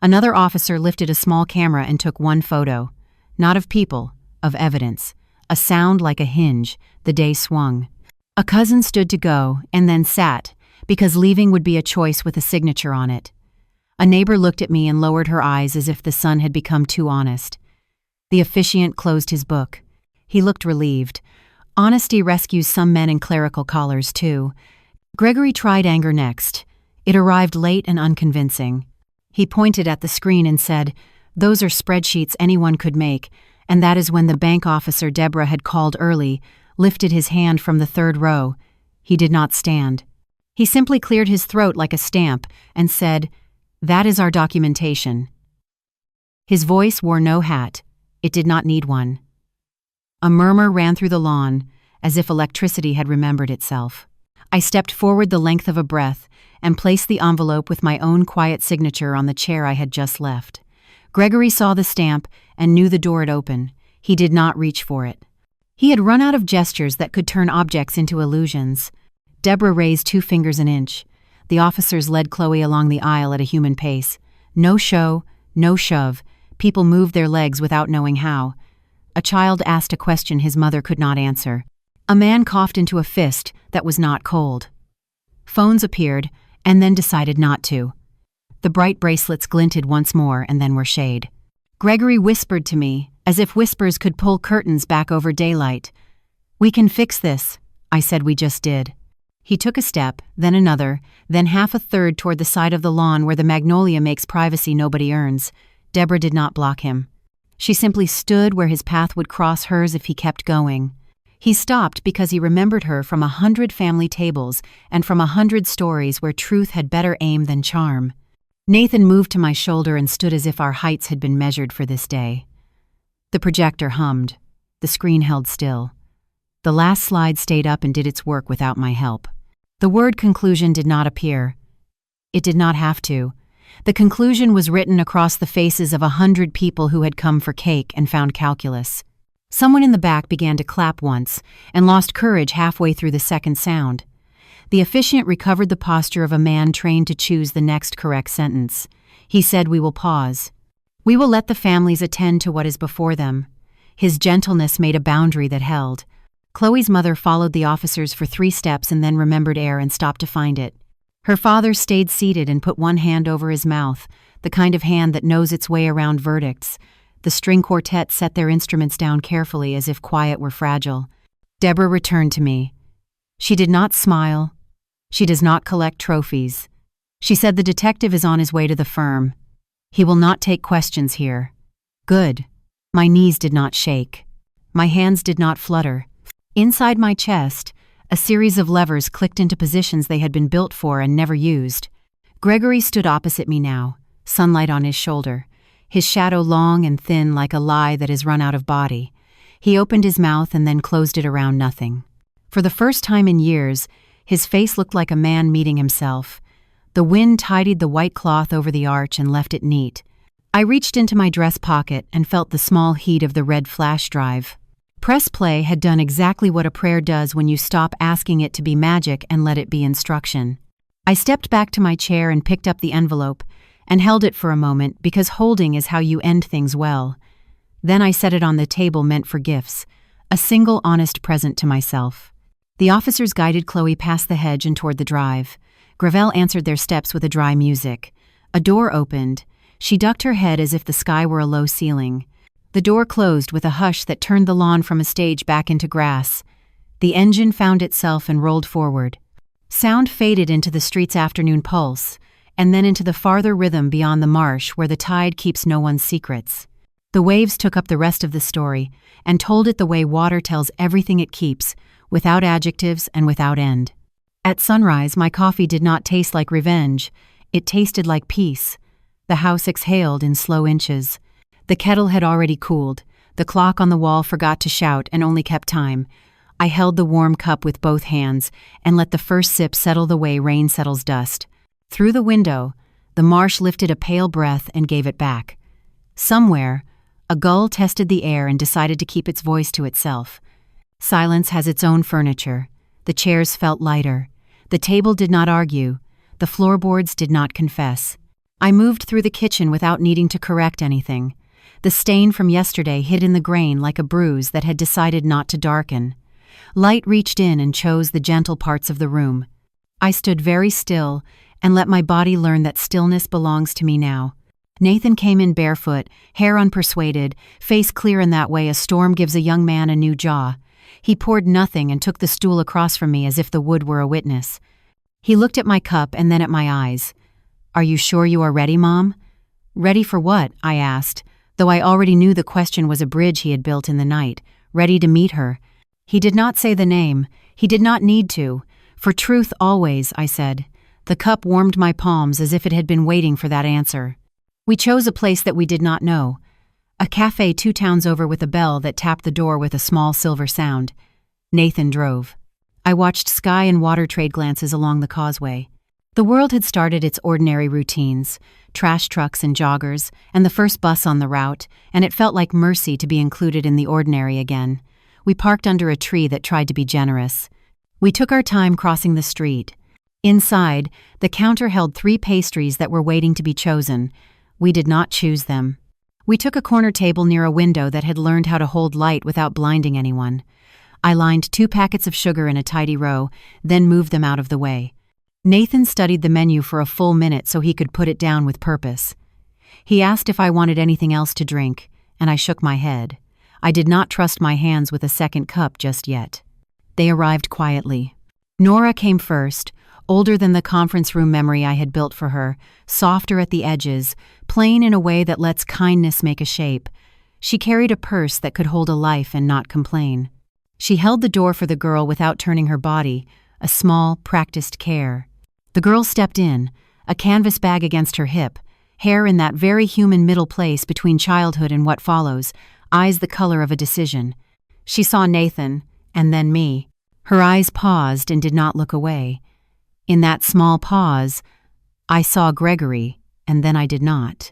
Another officer lifted a small camera and took one photo. Not of people, of evidence. A sound like a hinge. The day swung. A cousin stood to go and then sat, because leaving would be a choice with a signature on it. A neighbor looked at me and lowered her eyes as if the sun had become too honest. The officiant closed his book. He looked relieved. Honesty rescues some men in clerical collars, too. Gregory tried anger next. It arrived late and unconvincing. He pointed at the screen and said, "Those are spreadsheets anyone could make," and that is when the bank officer Deborah had called early lifted his hand from the 3rd row. He did not stand. He simply cleared his throat like a stamp and said, "That is our documentation." His voice wore no hat. It did not need one. A murmur ran through the lawn, as if electricity had remembered itself. I stepped forward the length of a breath and placed the envelope with my own quiet signature on the chair I had just left. Gregory saw the stamp and knew the door had opened. He did not reach for it. He had run out of gestures that could turn objects into illusions. Deborah raised 2 fingers an inch. The officers led Chloe along the aisle at a human pace. No show, no shove. People moved their legs without knowing how. A child asked a question his mother could not answer. A man coughed into a fist that was not cold. Phones appeared, and then decided not to. The bright bracelets glinted once more and then were shade. Gregory whispered to me, as if whispers could pull curtains back over daylight. "We can fix this," I said we just did. He took a step, then another, then half a third toward the side of the lawn where the magnolia makes privacy nobody earns. Deborah did not block him. She simply stood where his path would cross hers if he kept going. He stopped because he remembered her from 100 family tables and from 100 stories where truth had better aim than charm. Nathan moved to my shoulder and stood as if our heights had been measured for this day. The projector hummed. The screen held still. The last slide stayed up and did its work without my help. The word conclusion did not appear. It did not have to. The conclusion was written across the faces of 100 people who had come for cake and found calculus. Someone in the back began to clap once and lost courage halfway through the second sound. The officiant recovered the posture of a man trained to choose the next correct sentence. He said, "We will pause. We will let the families attend to what is before them." His gentleness made a boundary that held. Chloe's mother followed the officers for 3 steps and then remembered air and stopped to find it. Her father stayed seated and put one hand over his mouth, the kind of hand that knows its way around verdicts. The string quartet set their instruments down carefully as if quiet were fragile. Deborah returned to me. She did not smile. She does not collect trophies. She said the detective is on his way to the firm. He will not take questions here. Good. My knees did not shake. My hands did not flutter. Inside my chest, a series of levers clicked into positions they had been built for and never used. Gregory stood opposite me now, sunlight on his shoulder, his shadow long and thin like a lie that is run out of body. He opened his mouth and then closed it around nothing. For the first time in years, his face looked like a man meeting himself. The wind tidied the white cloth over the arch and left it neat. I reached into my dress pocket and felt the small heat of the red flash drive. Press play had done exactly what a prayer does when you stop asking it to be magic and let it be instruction. I stepped back to my chair and picked up the envelope and held it for a moment because holding is how you end things well. Then I set it on the table meant for gifts, a single honest present to myself. The officers guided Chloe past the hedge and toward the drive. Gravel answered their steps with a dry music. A door opened. She ducked her head as if the sky were a low ceiling. The door closed with a hush that turned the lawn from a stage back into grass. The engine found itself and rolled forward. Sound faded into the street's afternoon pulse, and then into the farther rhythm beyond the marsh where the tide keeps no one's secrets. The waves took up the rest of the story and told it the way water tells everything it keeps, without adjectives and without end. At sunrise, my coffee did not taste like revenge. It tasted like peace. The house exhaled in slow inches. The kettle had already cooled. The clock on the wall forgot to shout and only kept time. I held the warm cup with both hands and let the first sip settle the way rain settles dust. Through the window, the marsh lifted a pale breath and gave it back. Somewhere, a gull tested the air and decided to keep its voice to itself. Silence has its own furniture. The chairs felt lighter. The table did not argue. The floorboards did not confess. I moved through the kitchen without needing to correct anything. The stain from yesterday hid in the grain like a bruise that had decided not to darken. Light reached in and chose the gentle parts of the room. I stood very still and let my body learn that stillness belongs to me now. Nathan came in barefoot, hair unpersuaded, face clear in that way a storm gives a young man a new jaw. He poured nothing and took the stool across from me as if the wood were a witness. He looked at my cup and then at my eyes. "Are you sure you are ready, Mom?" "Ready for what?" I asked, though I already knew the question was a bridge he had built in the night, ready to meet her. He did not say the name. He did not need to. For truth always, I said. The cup warmed my palms as if it had been waiting for that answer. We chose a place that we did not know. A cafe 2 towns over with a bell that tapped the door with a small silver sound. Nathan drove. I watched sky and water trade glances along the causeway. The world had started its ordinary routines, trash trucks and joggers, and the first bus on the route, and it felt like mercy to be included in the ordinary again. We parked under a tree that tried to be generous. We took our time crossing the street. Inside, the counter held 3 pastries that were waiting to be chosen. We did not choose them. We took a corner table near a window that had learned how to hold light without blinding anyone. I lined 2 packets of sugar in a tidy row, then moved them out of the way. Nathan studied the menu for a full minute so he could put it down with purpose. He asked if I wanted anything else to drink, and I shook my head. I did not trust my hands with a second cup just yet. They arrived quietly. Nora came first, older than the conference room memory I had built for her, softer at the edges, plain in a way that lets kindness make a shape. She carried a purse that could hold a life and not complain. She held the door for the girl without turning her body, a small, practiced care. The girl stepped in, a canvas bag against her hip, hair in that very human middle place between childhood and what follows, eyes the color of a decision. She saw Nathan, and then me. Her eyes paused and did not look away. In that small pause, I saw Gregory, and then I did not.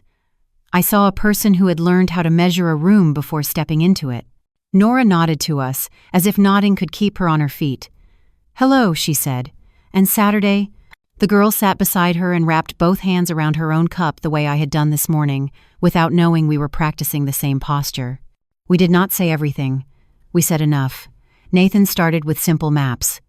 I saw a person who had learned how to measure a room before stepping into it. Nora nodded to us, as if nodding could keep her on her feet. "Hello," she said. "And Saturday?" The girl sat beside her and wrapped both hands around her own cup the way I had done this morning, without knowing we were practicing the same posture. We did not say everything. We said enough. Nathan started with simple maps.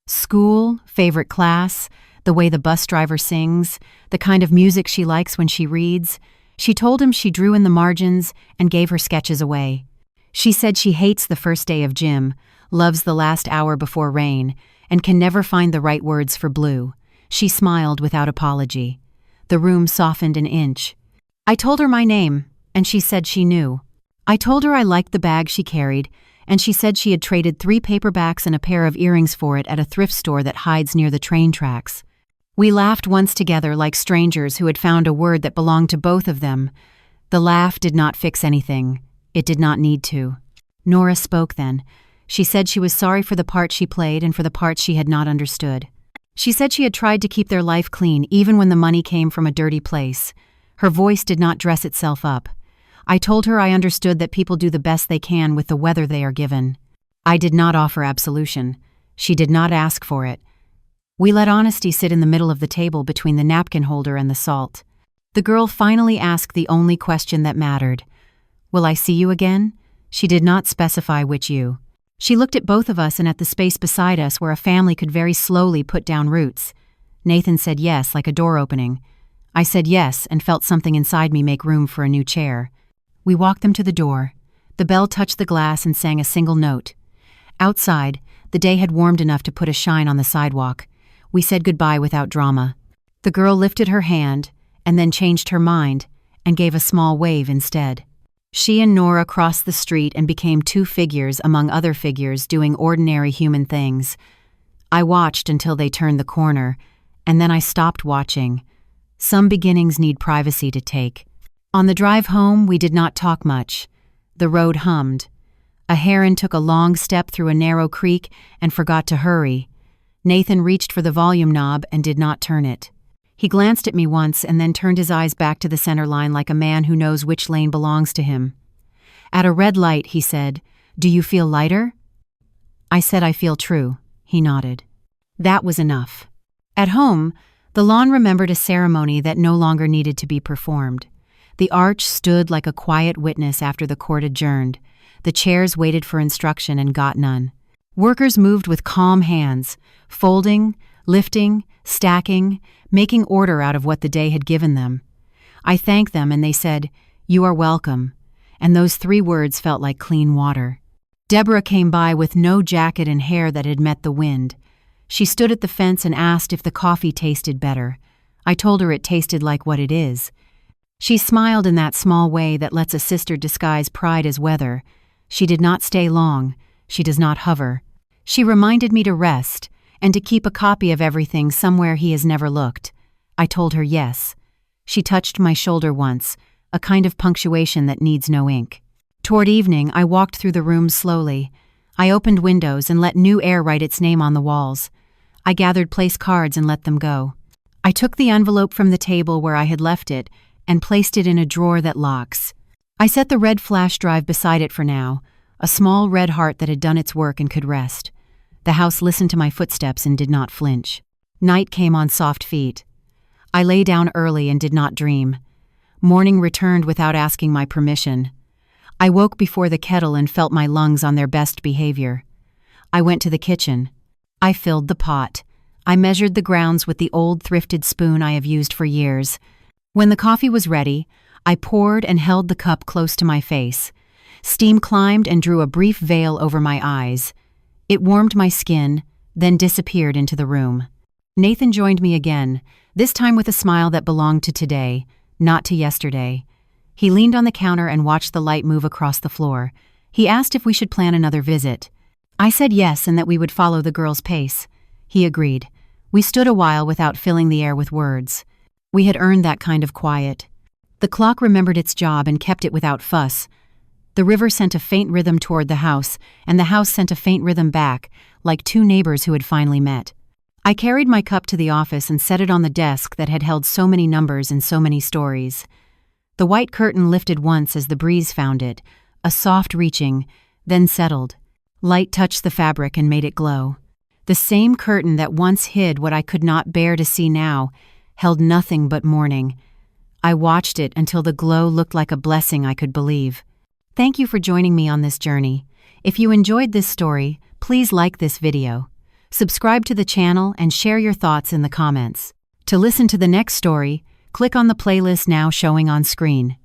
School, favorite class, the way the bus driver sings, the kind of music she likes when she reads. She told him she drew in the margins and gave her sketches away. She said she hates the first day of gym, loves the last hour before rain, and can never find the right words for blue. She smiled without apology. The room softened an inch. I told her my name, and she said she knew. I told her I liked the bag she carried, and she said she had traded 3 paperbacks and a pair of earrings for it at a thrift store that hides near the train tracks. We laughed once together like strangers who had found a word that belonged to both of them. The laugh did not fix anything. It did not need to. Nora spoke then. She said she was sorry for the part she played and for the parts she had not understood. She said she had tried to keep their life clean even when the money came from a dirty place. Her voice did not dress itself up. I told her I understood that people do the best they can with the weather they are given. I did not offer absolution. She did not ask for it. We let honesty sit in the middle of the table between the napkin holder and the salt. The girl finally asked the only question that mattered. "Will I see you again?" She did not specify which you. She looked at both of us and at the space beside us where a family could very slowly put down roots. Nathan said yes, like a door opening. I said yes and felt something inside me make room for a new chair. We walked them to the door. The bell touched the glass and sang a single note. Outside, the day had warmed enough to put a shine on the sidewalk. We said goodbye without drama. The girl lifted her hand and then changed her mind and gave a small wave instead. She and Nora crossed the street and became 2 figures among other figures doing ordinary human things. I watched until they turned the corner, and then I stopped watching. Some beginnings need privacy to take. On the drive home, we did not talk much. The road hummed. A heron took a long step through a narrow creek and forgot to hurry. Nathan reached for the volume knob and did not turn it. He glanced at me once and then turned his eyes back to the center line like a man who knows which lane belongs to him. At a red light, he said, "Do you feel lighter?" I said, "I feel true." He nodded. That was enough. At home, the lawn remembered a ceremony that no longer needed to be performed. The arch stood like a quiet witness after the court adjourned. The chairs waited for instruction and got none. Workers moved with calm hands, folding, lifting, stacking, making order out of what the day had given them. I thanked them and they said, "You are welcome," and those 3 words felt like clean water. Deborah came by with no jacket and hair that had met the wind. She stood at the fence and asked if the coffee tasted better. I told her it tasted like what it is. She smiled in that small way that lets a sister disguise pride as weather. She did not stay long. She does not hover. She reminded me to rest and to keep a copy of everything somewhere he has never looked. I told her yes. She touched my shoulder once, a kind of punctuation that needs no ink. Toward evening, I walked through the room slowly. I opened windows and let new air write its name on the walls. I gathered place cards and let them go. I took the envelope from the table where I had left it and placed it in a drawer that locks. I set the red flash drive beside it for now, a small red heart that had done its work and could rest. The house listened to my footsteps and did not flinch. Night came on soft feet. I lay down early and did not dream. Morning returned without asking my permission. I woke before the kettle and felt my lungs on their best behavior. I went to the kitchen. I filled the pot. I measured the grounds with the old thrifted spoon I have used for years. When the coffee was ready, I poured and held the cup close to my face. Steam climbed and drew a brief veil over my eyes. It warmed my skin, then disappeared into the room. Nathan joined me again, this time with a smile that belonged to today, not to yesterday. He leaned on the counter and watched the light move across the floor. He asked if we should plan another visit. I said yes and that we would follow the girl's pace. He agreed. We stood a while without filling the air with words. We had earned that kind of quiet. The clock remembered its job and kept it without fuss. The river sent a faint rhythm toward the house, and the house sent a faint rhythm back, like two neighbors who had finally met. I carried my cup to the office and set it on the desk that had held so many numbers and so many stories. The white curtain lifted once as the breeze found it, a soft reaching, then settled. Light touched the fabric and made it glow. The same curtain that once hid what I could not bear to see now held nothing but mourning. I watched it until the glow looked like a blessing I could believe. Thank you for joining me on this journey. If you enjoyed this story, please like this video. Subscribe to the channel and share your thoughts in the comments. To listen to the next story, click on the playlist now showing on screen.